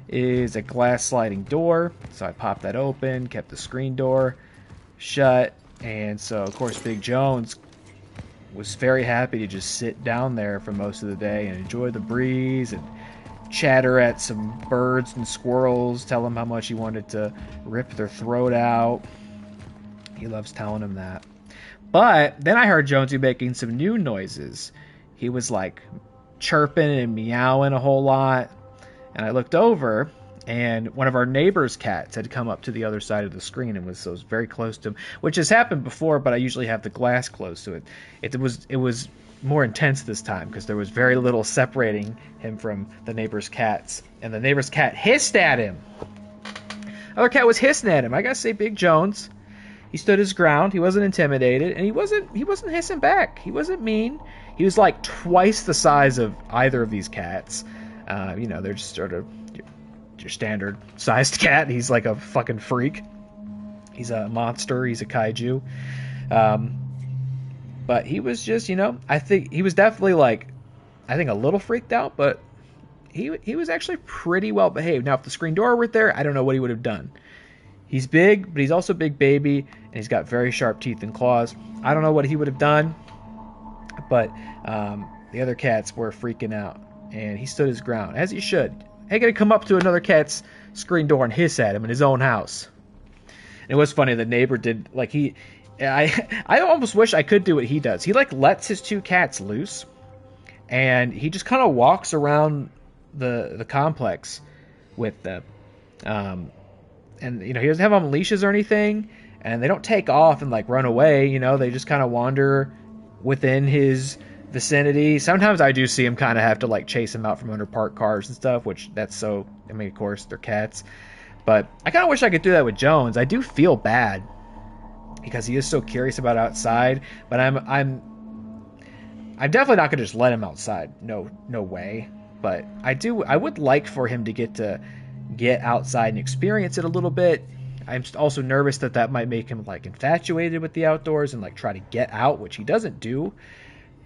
is a glass sliding door, so I popped that open, kept the screen door shut, and so, of course, Big Jones was very happy to just sit down there for most of the day and enjoy the breeze and chatter at some birds and squirrels, tell them how much he wanted to rip their throat out. He loves telling them that. But then I heard Jonesy making some new noises. He was like chirping and meowing a whole lot. And I looked over, and one of our neighbor's cats had come up to the other side of the screen and was very close to him, which has happened before, but I usually have the glass close to it. It was more intense this time because there was very little separating him from the neighbor's cats, and the neighbor's cat hissed at him. Other cat was hissing at him. I gotta say, Big Jones, he stood his ground. He wasn't intimidated, and he wasn't hissing back. He wasn't mean. He was like twice the size of either of these cats. You know, they're just sort of your standard sized cat. He's like a fucking freak. He's a monster. He's a kaiju. But he was just, you know, I think he was definitely like, I think a little freaked out, but he was actually pretty well behaved. Now, if the screen door were there, I don't know what he would have done. He's big, but he's also a big baby, and he's got very sharp teeth and claws. I don't know what he would have done, but the other cats were freaking out, and he stood his ground, as he should. Ain't gonna come up to another cat's screen door and hiss at him in his own house. And it was funny, the neighbor did, like, I almost wish I could do what he does. He, like, lets his two cats loose, and he just kind of walks around the complex with them. And, you know, he doesn't have them on leashes or anything, and they don't take off and, like, run away, you know, they just kind of wander within his vicinity. Sometimes I do see him kind of have to, like, chase him out from under parked cars and stuff, which that's so, I mean, of course, they're cats. But I kind of wish I could do that with Jones. I do feel bad because he is so curious about outside, but I'm definitely not going to just let him outside. No way. But I would like for him to get outside and experience it a little bit. I'm also nervous that might make him, like, infatuated with the outdoors and, like, try to get out, which he doesn't do.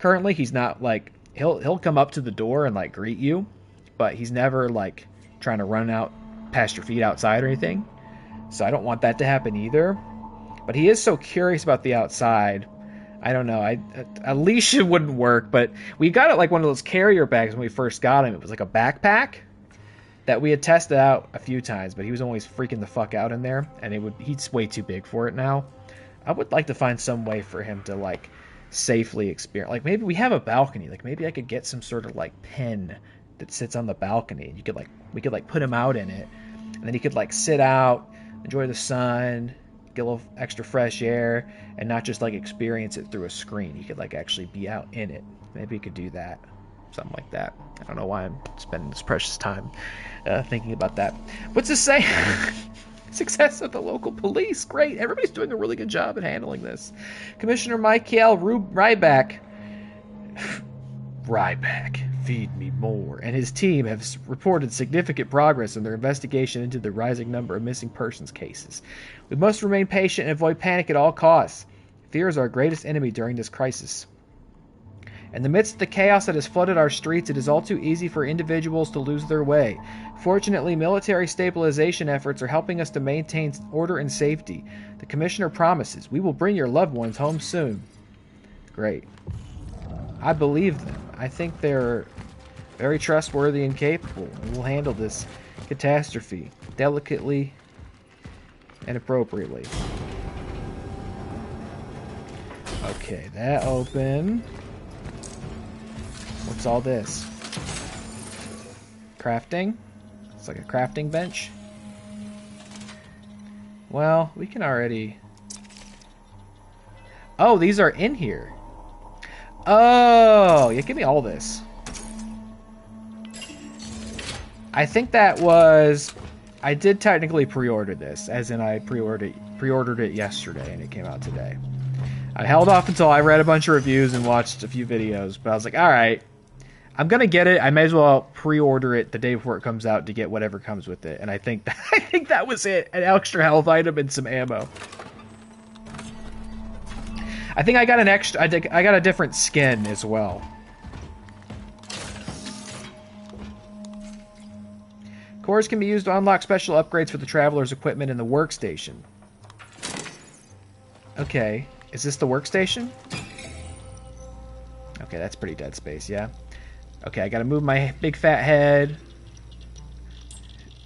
Currently, he's not, like, he'll come up to the door and, like, greet you, but he's never, like, trying to run out past your feet outside or anything. So I don't want that to happen either. But he is so curious about the outside. I don't know. A leash wouldn't work, but we got it like one of those carrier bags when we first got him. It was like a backpack that we had tested out a few times, but he was always freaking the fuck out in there, and he's way too big for it now. I would like to find some way for him to, like, safely experience. Like, maybe we have a balcony. Like, maybe I could get some sort of, like, pen that sits on the balcony. We could put him out in it, and then he could, like, sit out, enjoy the sun, get a little extra fresh air, and not just, like, experience it through a screen. He could, like, actually be out in it. Maybe he could do that. Something like that. I don't know why I'm spending this precious time thinking about that. What's this say? Success of the local police. Great. Everybody's doing a really good job at handling this. Commissioner Michael Ryback, feed me more, and his team have reported significant progress in their investigation into the rising number of missing persons cases. We must remain patient and avoid panic at all costs. Fear is our greatest enemy during this crisis. In the midst of the chaos that has flooded our streets, it is all too easy for individuals to lose their way. Fortunately, military stabilization efforts are helping us to maintain order and safety. The Commissioner promises, we will bring your loved ones home soon. Great. I believe them. I think they're very trustworthy and capable. We'll handle this catastrophe delicately and appropriately. Okay, that opened. What's all this? Crafting? It's like a crafting bench. Well, we can already... Oh, these are in here. Oh, yeah, give me all this. I think that was... I did technically pre-order this, as in I pre-ordered it yesterday, and it came out today. I held off until I read a bunch of reviews and watched a few videos, but I was like, alright, I'm gonna get it. I may as well pre-order it the day before it comes out to get whatever comes with it. And I think that was it. An extra health item and some ammo. I think I got I got a different skin as well. Cores can be used to unlock special upgrades for the traveler's equipment in the workstation. Okay, is this the workstation? Okay, that's pretty dead space, yeah. Okay, I gotta move my big fat head.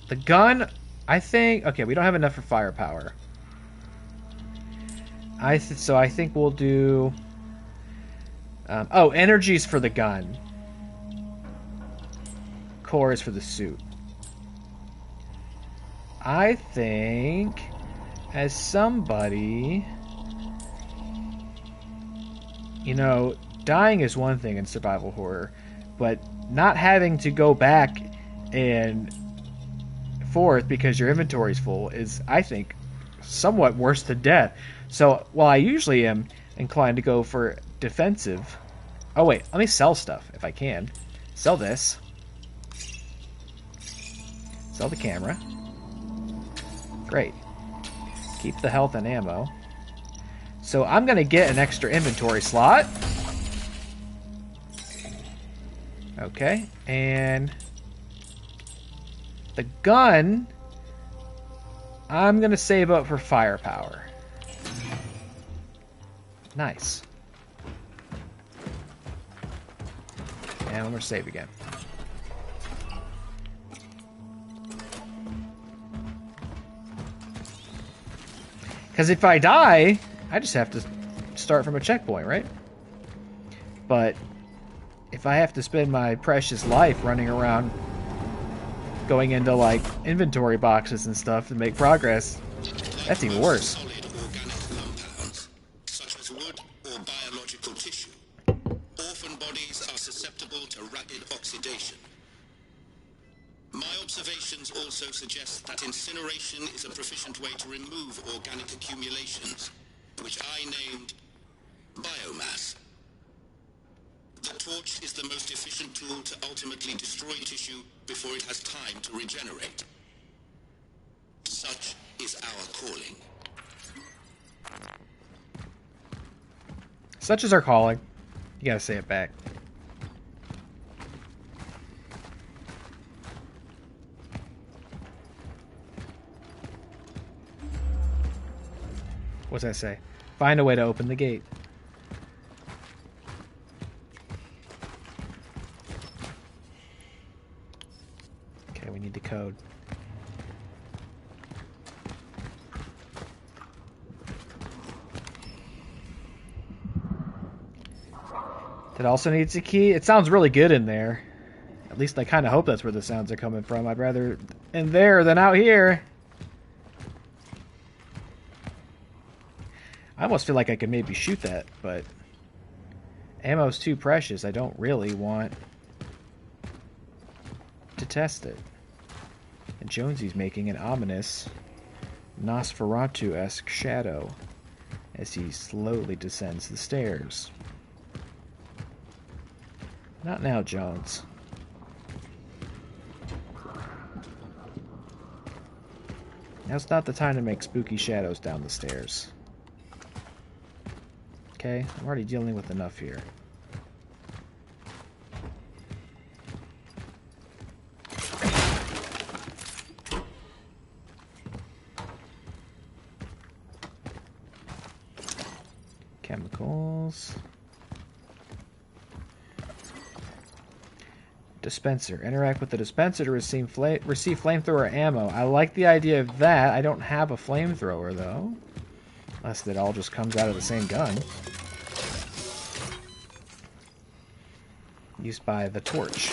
The gun, I think... Okay, we don't have enough for firepower. So I think we'll do... oh, energy's for the gun. Core is for the suit. I think... As somebody... You know, dying is one thing in survival horror. But not having to go back and forth because your inventory's full is, I think, somewhat worse than death. So while I usually am inclined to go for defensive... Oh wait, let me sell stuff if I can. Sell this. Sell the camera. Great. Keep the health and ammo. So I'm going to get an extra inventory slot. Okay, and the gun, I'm going to save up for firepower. Nice. And I'm going to save again. Because if I die, I just have to start from a checkpoint, right? But if I have to spend my precious life running around going into, like, inventory boxes and stuff to make progress, that's even worse. Solid organic compounds, such as wood or biological tissue. Orphan bodies are susceptible to rapid oxidation. My observations also suggest that incineration is a proficient way to remove organic accumulations, which I named biomass. The torch is the most efficient tool to ultimately destroy tissue before it has time to regenerate. Such is our calling. Such is our calling. You gotta say it back. What's that say? Find a way to open the gate. Okay, we need the code. It also needs a key. It sounds really good in there. At least I kind of hope that's where the sounds are coming from. I'd rather in there than out here. I almost feel like I could maybe shoot that, but ammo's too precious. I don't really want to test it. And Jonesy's making an ominous Nosferatu-esque shadow as he slowly descends the stairs. Not now, Jones. Now's not the time to make spooky shadows down the stairs. Okay, I'm already dealing with enough here. Chemicals. Dispenser. Interact with the dispenser to receive flamethrower ammo. I like the idea of that. I don't have a flamethrower, though. Unless it all just comes out of the same gun. Used by the torch.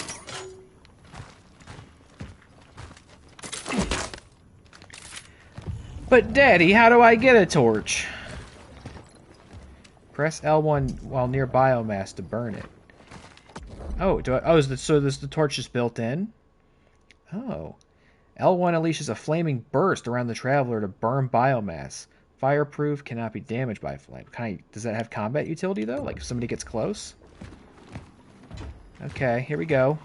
But Daddy, how do I get a torch? Press L1 while near biomass to burn it. Oh, so the torch is built in? Oh. L1 unleashes a flaming burst around the traveler to burn biomass. Fireproof, cannot be damaged by flame. Does that have combat utility, though? Like, if somebody gets close? Okay, here we go.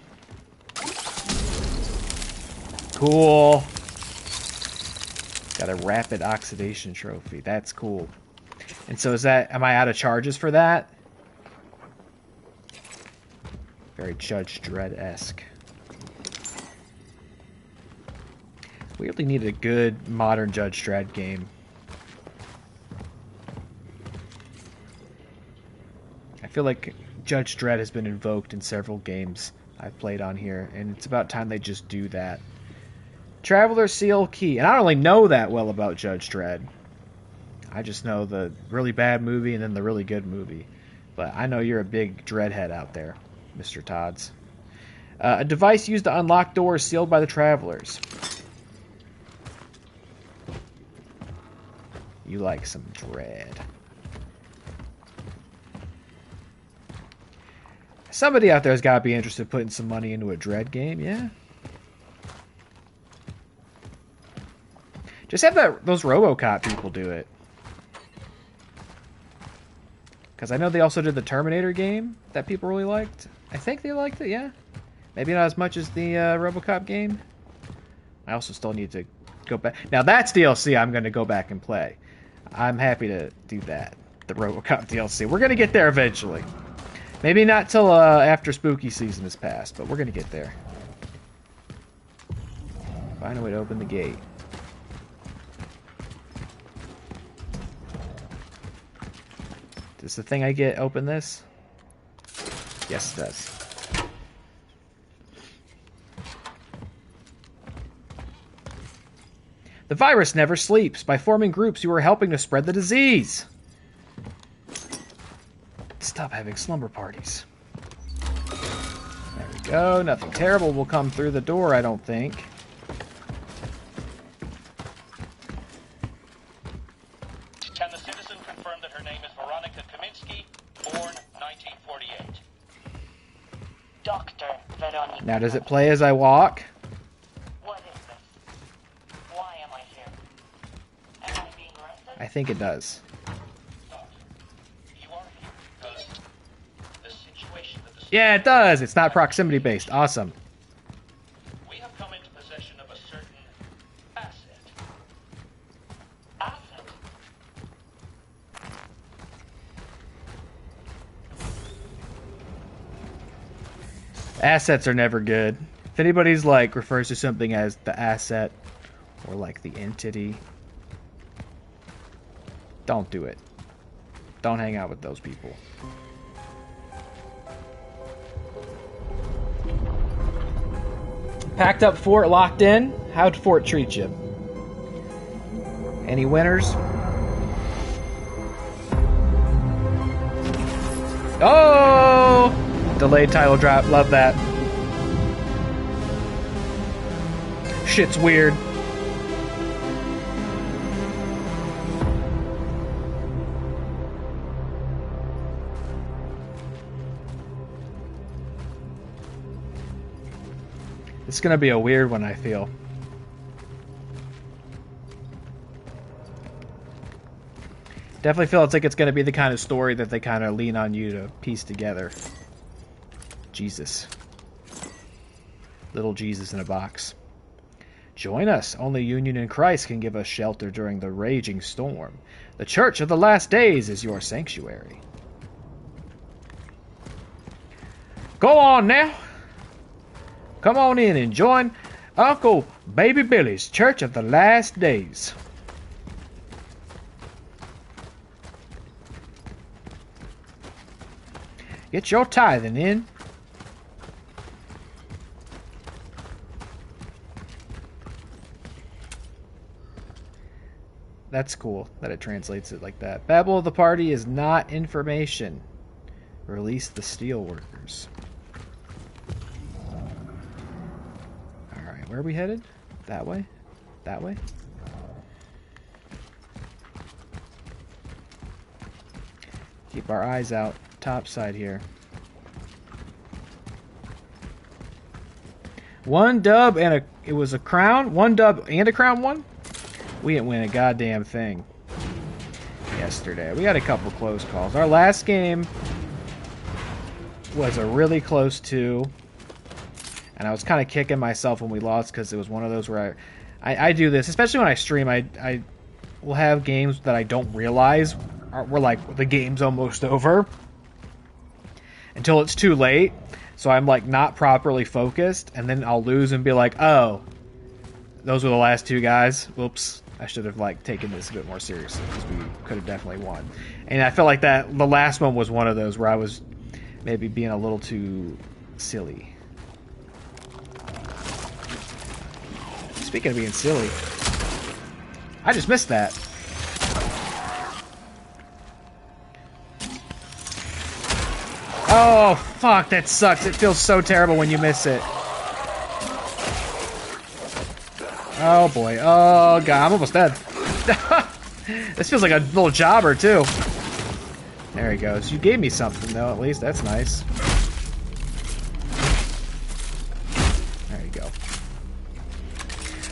Cool. Got a rapid oxidation trophy. That's cool. And so am I out of charges for that? Very Judge Dredd-esque. We really need a good modern Judge Dredd game. I feel like Judge Dredd has been invoked in several games I've played on here, and it's about time they just do that. Traveler Seal Key. And I don't really know that well about Judge Dredd. I just know the really bad movie and then the really good movie. But I know you're a big Dreadhead out there, Mr. Todds. A device used to unlock doors sealed by the travelers. You like some Dread. Somebody out there has got to be interested in putting some money into a Dread game, yeah? Just have those RoboCop people do it. Because I know they also did the Terminator game that people really liked. I think they liked it, yeah. Maybe not as much as the RoboCop game. I also still need to go back. Now that's DLC I'm going to go back and play. I'm happy to do that. The RoboCop DLC. We're going to get there eventually. Maybe not till after spooky season has passed, but we're going to get there. Find a way to open the gate. Does the thing I get open this? Yes, it does. The virus never sleeps. By forming groups, you are helping to spread the disease. Stop having slumber parties. There we go. Nothing terrible will come through the door, I don't think. Can the citizen confirm that her name is Veronica Kaminsky, born 1948? Dr. Veronica. Now, does it play as I walk? What is this? Why am I here? Am I being arrested? I think it does. You are here because the situation that the Yeah, it does. It's not proximity based. Awesome. we have come into possession of a certain asset. Asset. Assets are never good. If anybody's like refers to something as the asset or like the entity, don't do it. Don't hang out with those people. Packed up fort, locked in. How'd fort treat you? Any winners? Oh! Delayed title drop. Love that. Shit's weird. It's gonna be a weird one, I feel. Definitely feel it's like it's gonna be the kind of story that they kind of lean on you to piece together. Jesus. Little Jesus in a box. Join us. Only union in Christ can give us shelter during the raging storm. The Church of the Last Days is your sanctuary. Go on now. Come on in and join Uncle Baby Billy's Church of the Last Days. Get your tithing in. That's cool that it translates it like that. Babble of the party is not information. Release the steelworkers. Alright, where are we headed? That way? That way? Keep our eyes out. Top side here. One dub and it was a crown? One dub and a crown one? We didn't win a goddamn thing yesterday. We had a couple close calls. Our last game was a really close 2. And I was kind of kicking myself when we lost because it was one of those where I do this, especially when I stream. I will have games that I don't realize we're like the game's almost over until it's too late. So I'm like not properly focused, and then I'll lose and be like, oh, those were the last 2 guys. Whoops. I should have like taken this a bit more seriously because we could have definitely won. And I felt like that the last one was one of those where I was maybe being a little too silly. Speaking of being silly, I just missed that. Oh, fuck, that sucks. It feels so terrible when you miss it. Oh, boy. Oh, God, I'm almost dead. This feels like a little jobber, too. There he goes. You gave me something, though, at least. That's nice. There you go.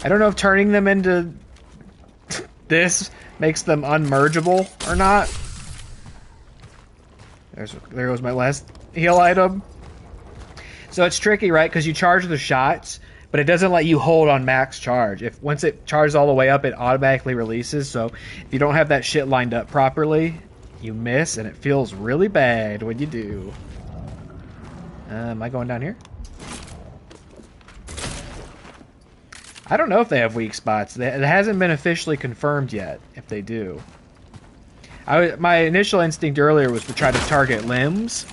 I don't know if turning them into this makes them unmergeable or not. There goes my last heal item. So it's tricky, right? Because you charge the shots, but it doesn't let you hold on max charge. Once it charges all the way up, it automatically releases. So if you don't have that shit lined up properly, you miss, and it feels really bad when you do. Am I going down here? I don't know if they have weak spots. It hasn't been officially confirmed yet if they do. My initial instinct earlier was to try to target limbs,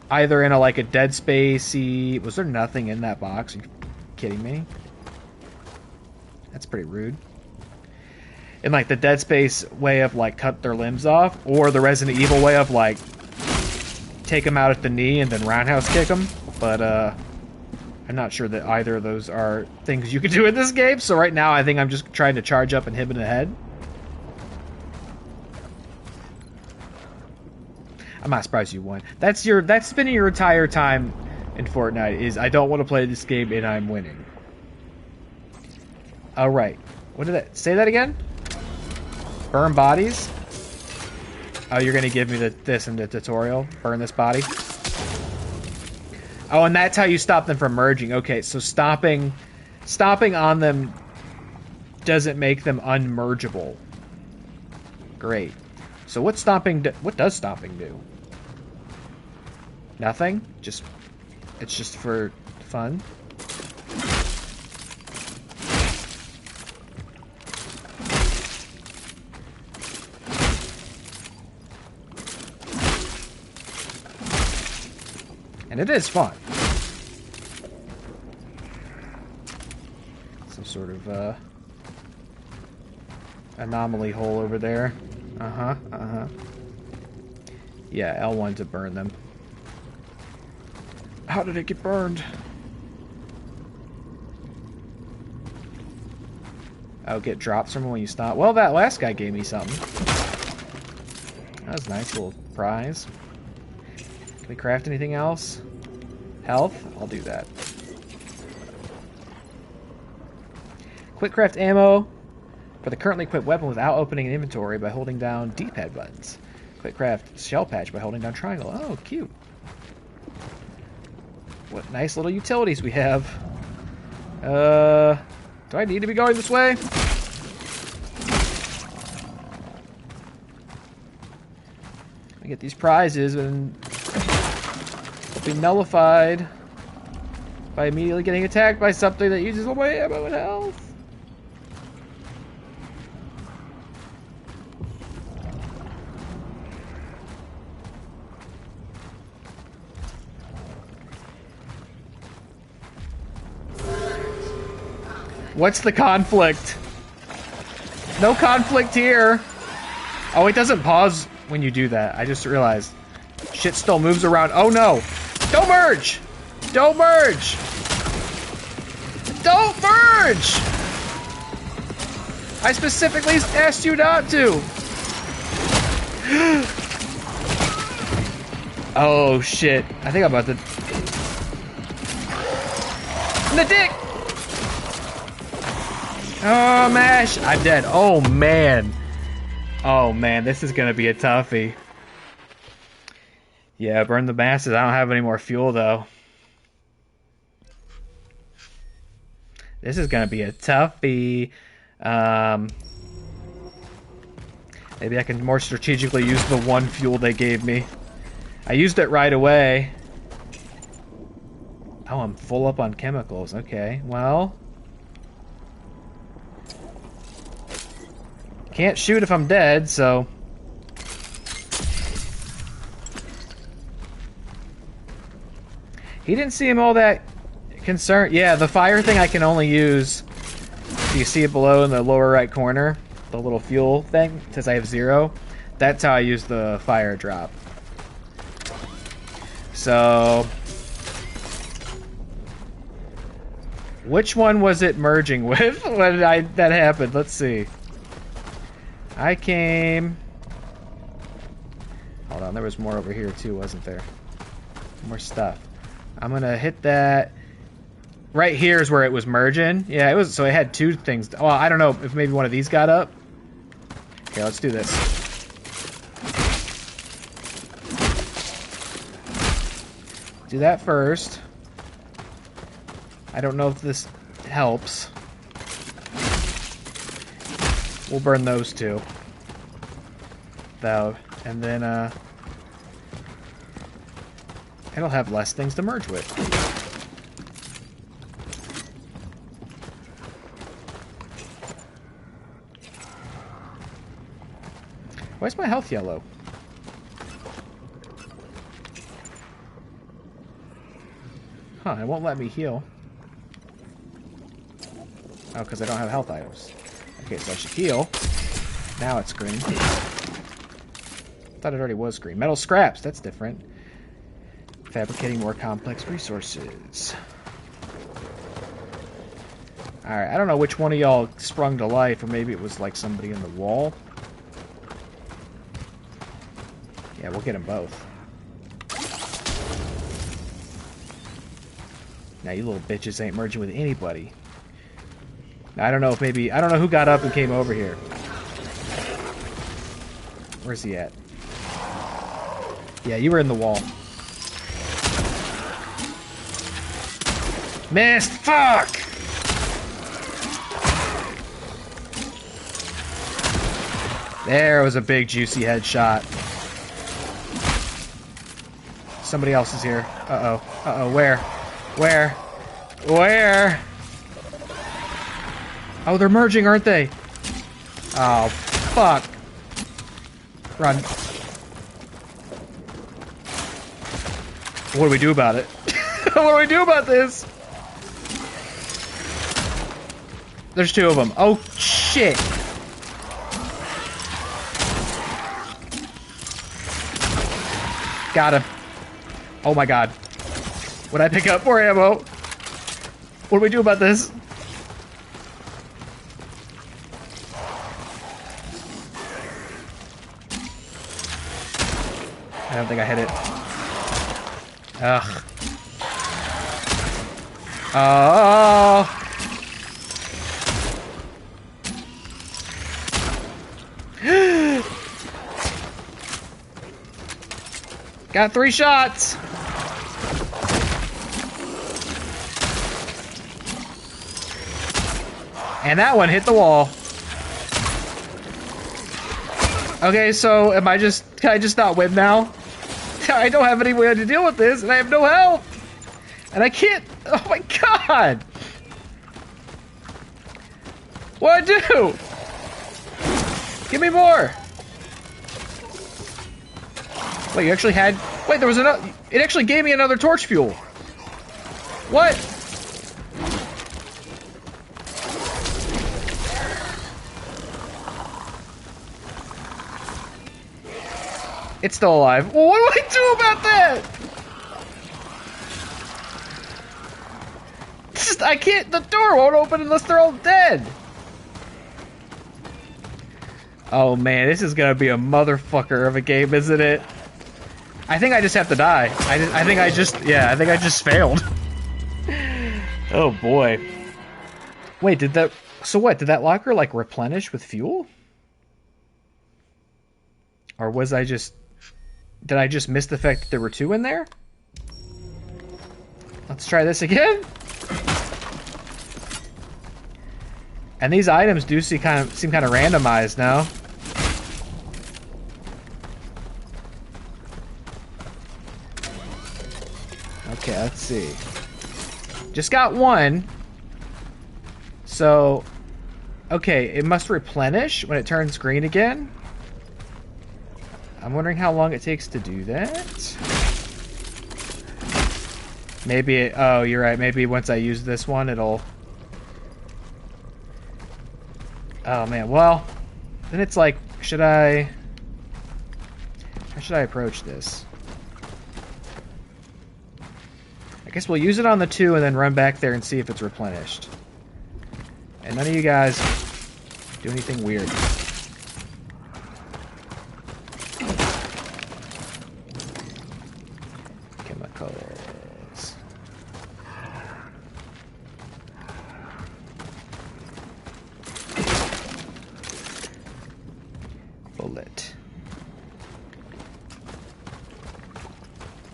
either in a Dead Spacey. Was there nothing in that box? Are you kidding me? That's pretty rude. In the Dead Space way of cut their limbs off, or the Resident Evil way of take them out at the knee and then roundhouse kick them. But I'm not sure that either of those are things you can do in this game. So right now I think I'm just trying to charge up and hit him in the head. I'm not surprised you won. That's spending your entire time in Fortnite is I don't want to play this game and I'm winning. All right. What did that say that again? Burn bodies? Oh, you're gonna give me this in the tutorial? Burn this body? Oh, and that's how you stop them from merging. Okay, so stomping on them doesn't make them unmergeable. Great. So what does stomping do? Nothing? It's just for fun? And it is fun. Some sort of anomaly hole over there. Yeah, L1 to burn them. How did it get burned? Oh, get drops from when you stop. Well, that last guy gave me something. That was a nice little prize. Can we craft anything else? Health? I'll do that. Quick craft ammo for the currently equipped weapon without opening an inventory by holding down D-pad buttons. Quick craft shell patch by holding down triangle. Oh, cute. What nice little utilities we have. Do I need to be going this way? I get these prizes and be nullified by immediately getting attacked by something that uses all my ammo and health. What's the conflict? No conflict here. Oh, it doesn't pause when you do that. I just realized. Shit still moves around. Oh no! Don't merge! Don't merge! Don't merge! I specifically asked you not to! Oh shit. I think I'm about to... In the dick! Oh, mash! I'm dead. Oh, man. Oh, man. This is gonna be a toughie. Yeah, burn the masses. I don't have any more fuel, though. This is gonna be a toughie. Maybe I can more strategically use the one fuel they gave me. I used it right away. Oh, I'm full up on chemicals. Okay, well... Can't shoot if I'm dead, so... He didn't seem all that concerned. Yeah, the fire thing I can only use... Do you see it below in the lower right corner? The little fuel thing? It says I have 0. That's how I use the fire drop. So... Which one was it merging with when that happened? Let's see. I came... Hold on, there was more over here too, wasn't there? More stuff. I'm gonna hit that. Right here is where it was merging. Yeah, it was. So it had two things. Well, I don't know if maybe one of these got up. Okay, let's do this. Do that first. I don't know if this helps. We'll burn those two. Though, and then it'll have less things to merge with. Why is my health yellow? Huh, it won't let me heal. Oh, because I don't have health items. Okay, so I should heal. Now it's green. Thought it already was green. Metal scraps, that's different. Fabricating more complex resources. Alright, I don't know which one of y'all sprung to life, or maybe it was like somebody in the wall. Yeah, we'll get them both. Now you little bitches ain't merging with anybody. Now, I don't know if maybe... I don't know who got up and came over here. Where's he at? Yeah, you were in the wall. Missed! Fuck! There was a big juicy headshot. Somebody else is here. Uh-oh. Uh-oh, where? Where? Where? Oh, they're merging, aren't they? Oh, fuck. Run. What do we do about it? What do we do about this? There's two of them. Oh, shit. Got him. Oh my god. What'd I pick up for ammo? What do we do about this? I don't think I hit it. Ugh. Oh. Got 3 shots. And that one hit the wall. Okay, so am I just... Can I just not win now? I don't have any way to deal with this, and I have no help! And I can't... Oh my god! What'd I do? Give me more! Wait, you actually had... Wait, there was another... It actually gave me another torch fuel. What? It's still alive. Well, what do I do about that? Just, I can't... The door won't open unless they're all dead. Oh, man. This is gonna be a motherfucker of a game, isn't it? I think I just have to die. I think I just... Yeah, I think I just failed. Oh, boy. Wait, did that... So what? Did that locker, like, replenish with fuel? Or was I just... Did I just miss the fact that there were 2 in there? Let's try this again. And these items do seem kind of randomized now. Okay, let's see. Just got 1. So, okay, it must replenish when it turns green again. I'm wondering how long it takes to do that. Maybe it... Oh, you're right. Maybe once I use this one, it'll... Oh, man. Well, then it's like, should I... How should I approach this? I guess we'll use it on the 2 and then run back there and see if it's replenished. And none of you guys do anything weird. Chemicals.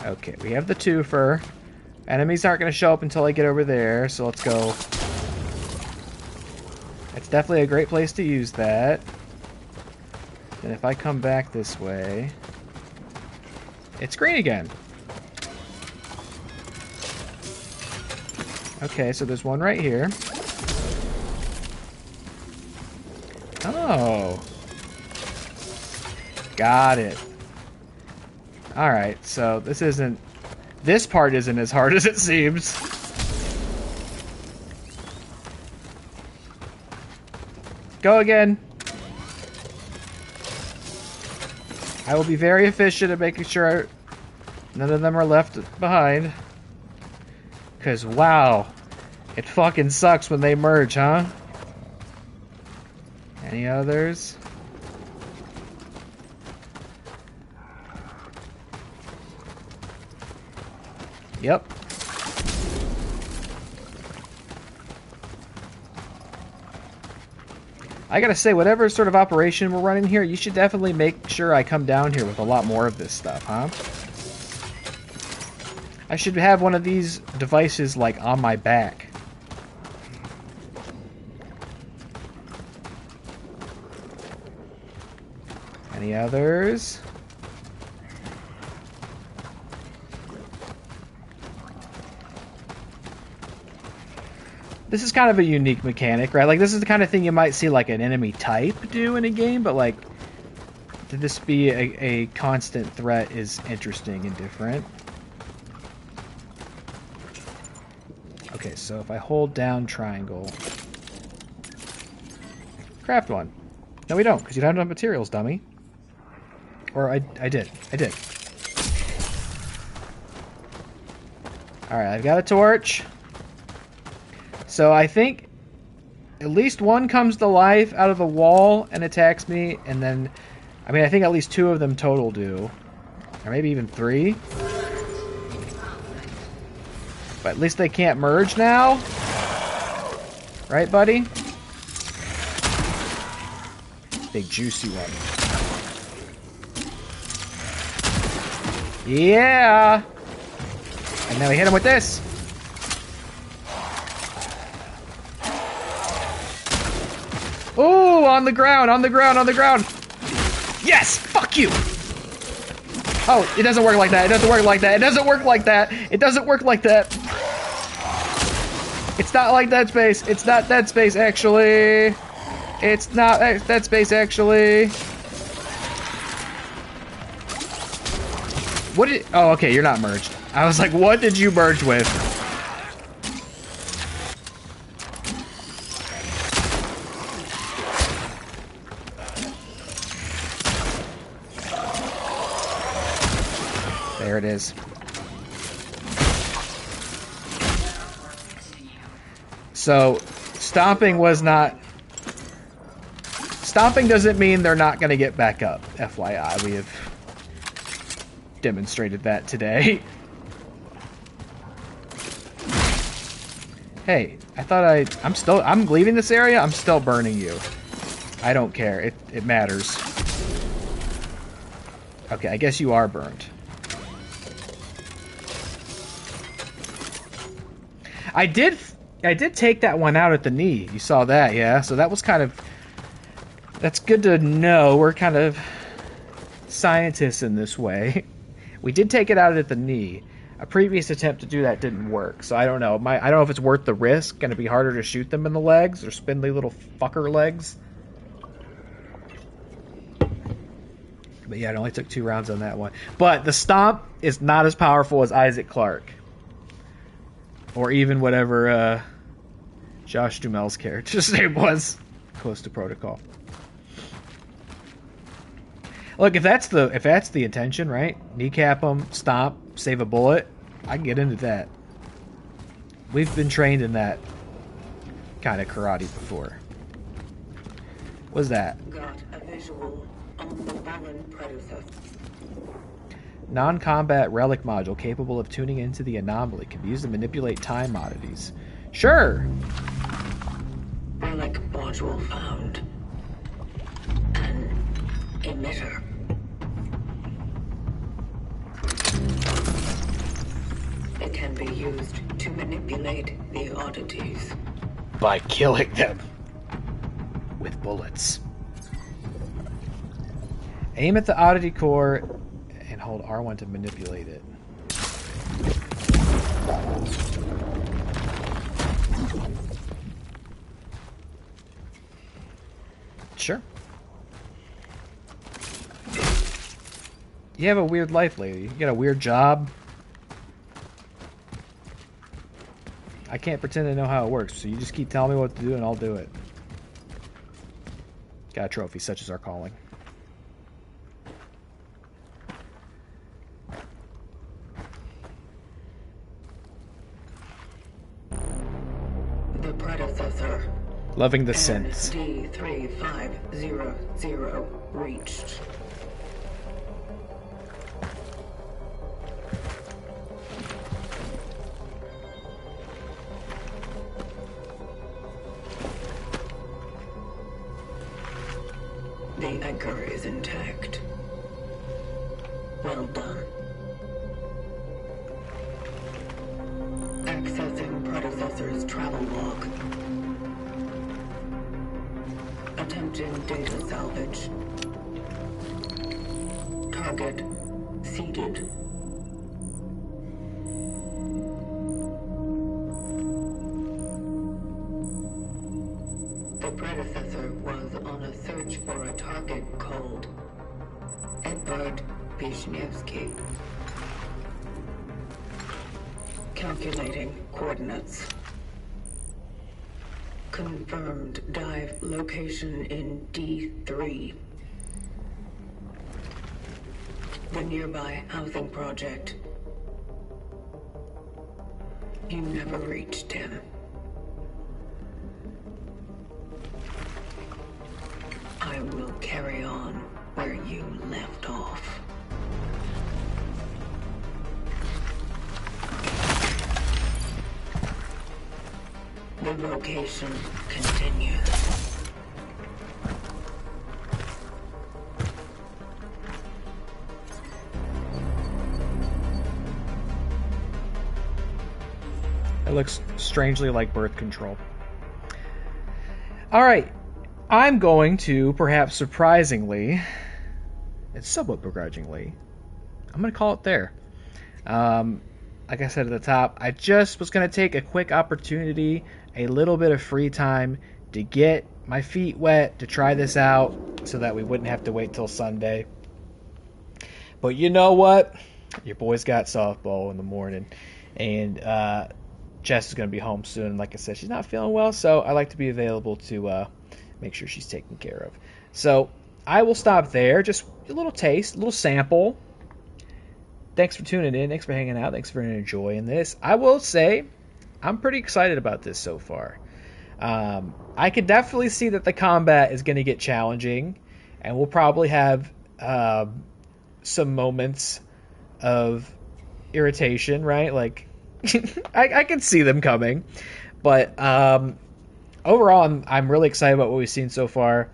Okay, we have the twofer. Enemies aren't going to show up until I get over there, so let's go. It's definitely a great place to use that. And if I come back this way, it's green again. Okay, so there's one right here. Oh. Got it. Alright, so this part isn't as hard as it seems. Go again. I will be very efficient at making sure none of them are left behind. Because, wow, it fucking sucks when they merge, huh? Any others? Yep. I gotta say, whatever sort of operation we're running here, you should definitely make sure I come down here with a lot more of this stuff, huh? I should have one of these devices, like, on my back. Any others? This is kind of a unique mechanic, right? Like, this is the kind of thing you might see, like, an enemy type do in a game, but, like, to this be a constant threat is interesting and different. Okay, so if I hold down triangle... Craft one. No, we don't, because you don't have enough materials, dummy. Or I did. I did. Alright, I've got a torch. So I think at least one comes to life out of the wall and attacks me, and then... I mean, I think at least 2 of them total do. Or maybe even 3. But at least they can't merge now. Right, buddy? Big juicy one. Yeah! And now we hit him with this. Ooh, on the ground, on the ground, on the ground. Yes! Fuck you! Oh, it doesn't work like that. It doesn't work like that. It doesn't work like that. It doesn't work like that. It's not like Dead Space. It's not Dead Space, actually. It's not Dead Space, actually. What did... Oh, okay, you're not merged. I was like, what did you merge with? There it is. So, stomping was not... Stomping doesn't mean they're not going to get back up. FYI, we have demonstrated that today. Hey, I thought I'm leaving this area, I'm still burning you. I don't care, it matters. Okay, I guess you are burned. I did take that one out at the knee. You saw that, yeah? So that was kind of... That's good to know. We're kind of scientists in this way. We did take it out at the knee. A previous attempt to do that didn't work, so I don't know. I don't know if it's worth the risk. Going to be harder to shoot them in the legs, or spindly little fucker legs. But yeah, it only took 2 rounds on that one. But the stomp is not as powerful as Isaac Clarke. Or even whatever Josh Duhamel's character's name was. Close to Protocol. Look, if that's the intention, right? Kneecap them, stomp, save a bullet. I can get into that. We've been trained in that kind of karate before. What's that? Got a visual on the Baron Predator. Non-combat relic module capable of tuning into the anomaly. Can be used to manipulate time oddities. Sure. Relic module found. An emitter. be used to manipulate the oddities. By killing them with bullets. Aim at the oddity core and hold R1 to manipulate it. Sure. You have a weird life, lady. You got a weird job. I can't pretend to know how it works, so you just keep telling me what to do and I'll do it. Got a trophy, such as our calling. The predecessor. Loving the synths. D3500 reached. The anchor is intact. Well done. Accessing predecessor's travel log. Attempting data salvage. Target seeded. The predecessor was on a search for a target called Edward Wisniewski. Calculating coordinates. Confirmed dive location in D3. The nearby housing project. You never reached him. I will carry on where you left off. The vocation continues. It looks strangely like birth control. Alright. I'm going to, perhaps surprisingly, and somewhat begrudgingly, I'm going to call it there. Like I said at the top, I just was going to take a quick opportunity, a little bit of free time to get my feet wet, to try this out so that we wouldn't have to wait till Sunday. But you know what? Your boy's got softball in the morning, and Jess is going to be home soon. Like I said, she's not feeling well, so I like to be available to make sure she's taken care of. So I will stop there. Just a little taste, a little sample. Thanks for tuning in. Thanks for hanging out. Thanks for enjoying this. I will say I'm pretty excited about this so far. I could definitely see that the combat is going to get challenging, and we'll probably have some moments of irritation, right? Like, I can see them coming. But overall, I'm really excited about what we've seen so far.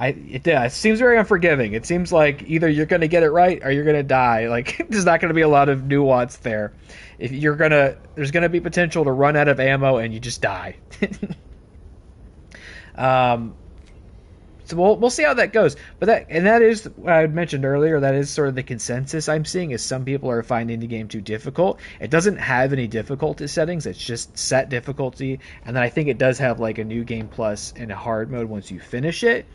It seems very unforgiving. It seems like either you're going to get it right or you're going to die. Like, there's not going to be a lot of nuance there. If there's going to be potential to run out of ammo and you just die. So we'll see how that goes. But that is what I mentioned earlier. That is sort of the consensus I'm seeing, is some people are finding the game too difficult. It doesn't have any difficulty settings. It's just set difficulty, and then I think it does have like a new game plus and a hard mode once you finish it.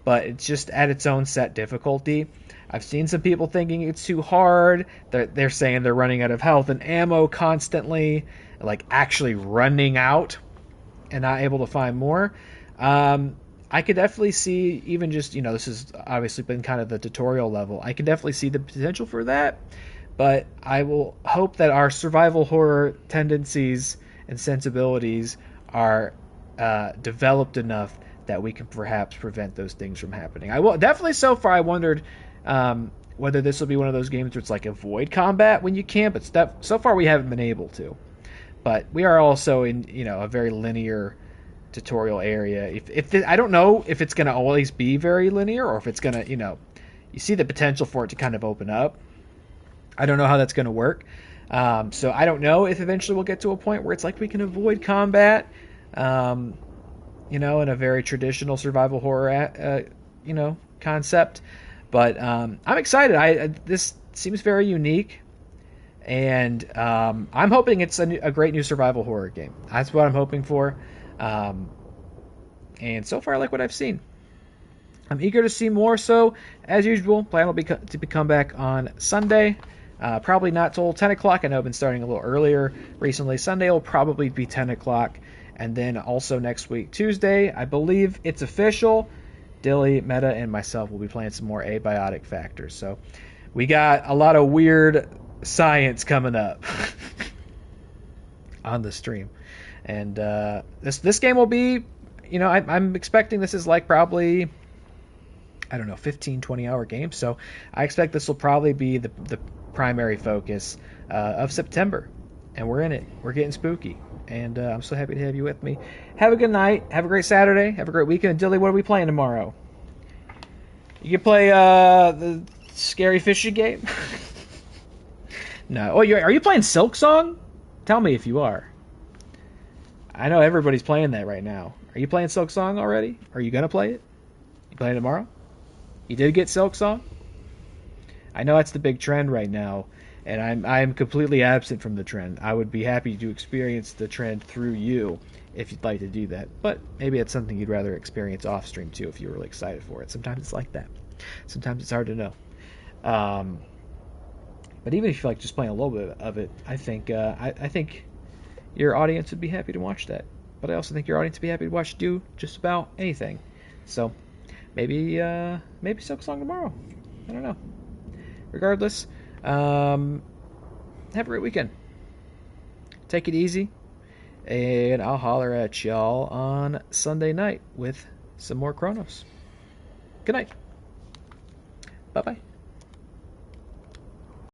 But it's just at its own set difficulty. I've seen some people thinking it's too hard. They're saying they're running out of health and ammo constantly, like actually running out and not able to find more. I could definitely see, even just, this has obviously been kind of the tutorial level, I can definitely see the potential for that, but I will hope that our survival horror tendencies and sensibilities are developed enough that we can perhaps prevent those things from happening. Definitely so far I wondered whether this will be one of those games where it's like avoid combat when you can, but so far we haven't been able to. But we are also in, a very linear tutorial area. I don't know if it's going to always be very linear, or if it's going to, you see the potential for it to kind of open up. I don't know how that's going to work. So I don't know if eventually we'll get to a point where it's like we can avoid combat, in a very traditional survival horror, concept. But I'm excited. This seems very unique, and I'm hoping it's a great new survival horror game. That's what I'm hoping for. And so far, I like what I've seen. I'm eager to see more. So, as usual, plan will be to come back on Sunday. Probably not till 10 o'clock. I know I've been starting a little earlier recently. Sunday will probably be 10 o'clock. And then also next week, Tuesday, I believe it's official. Dilly, Meta, and myself will be playing some more Abiotic Factors. So we got a lot of weird science coming up on the stream. And this game will be, I'm expecting this is like probably, 15, 20-hour game. So I expect this will probably be the primary focus of September. And we're in it. We're getting spooky. And I'm so happy to have you with me. Have a good night. Have a great Saturday. Have a great weekend. Dilly, what are we playing tomorrow? You can play the Scary Fishy game? No. Oh, are you playing Silk Song? Tell me if you are. I know everybody's playing that right now. Are you playing Silk Song already? Are you going to play it? You playing it tomorrow? You did get Silk Song? I know that's the big trend right now. And I'm completely absent from the trend. I would be happy to experience the trend through you if you'd like to do that. But maybe it's something you'd rather experience off stream too if you're really excited for it. Sometimes it's like that. Sometimes it's hard to know. But even if you like just playing a little bit of it, I think your audience would be happy to watch that. But I also think your audience would be happy to watch you do just about anything. So maybe Silk Song tomorrow. I don't know. Regardless. Have a great weekend. Take it easy. And I'll holler at y'all on Sunday night with some more Cronos. Good night. Bye-bye.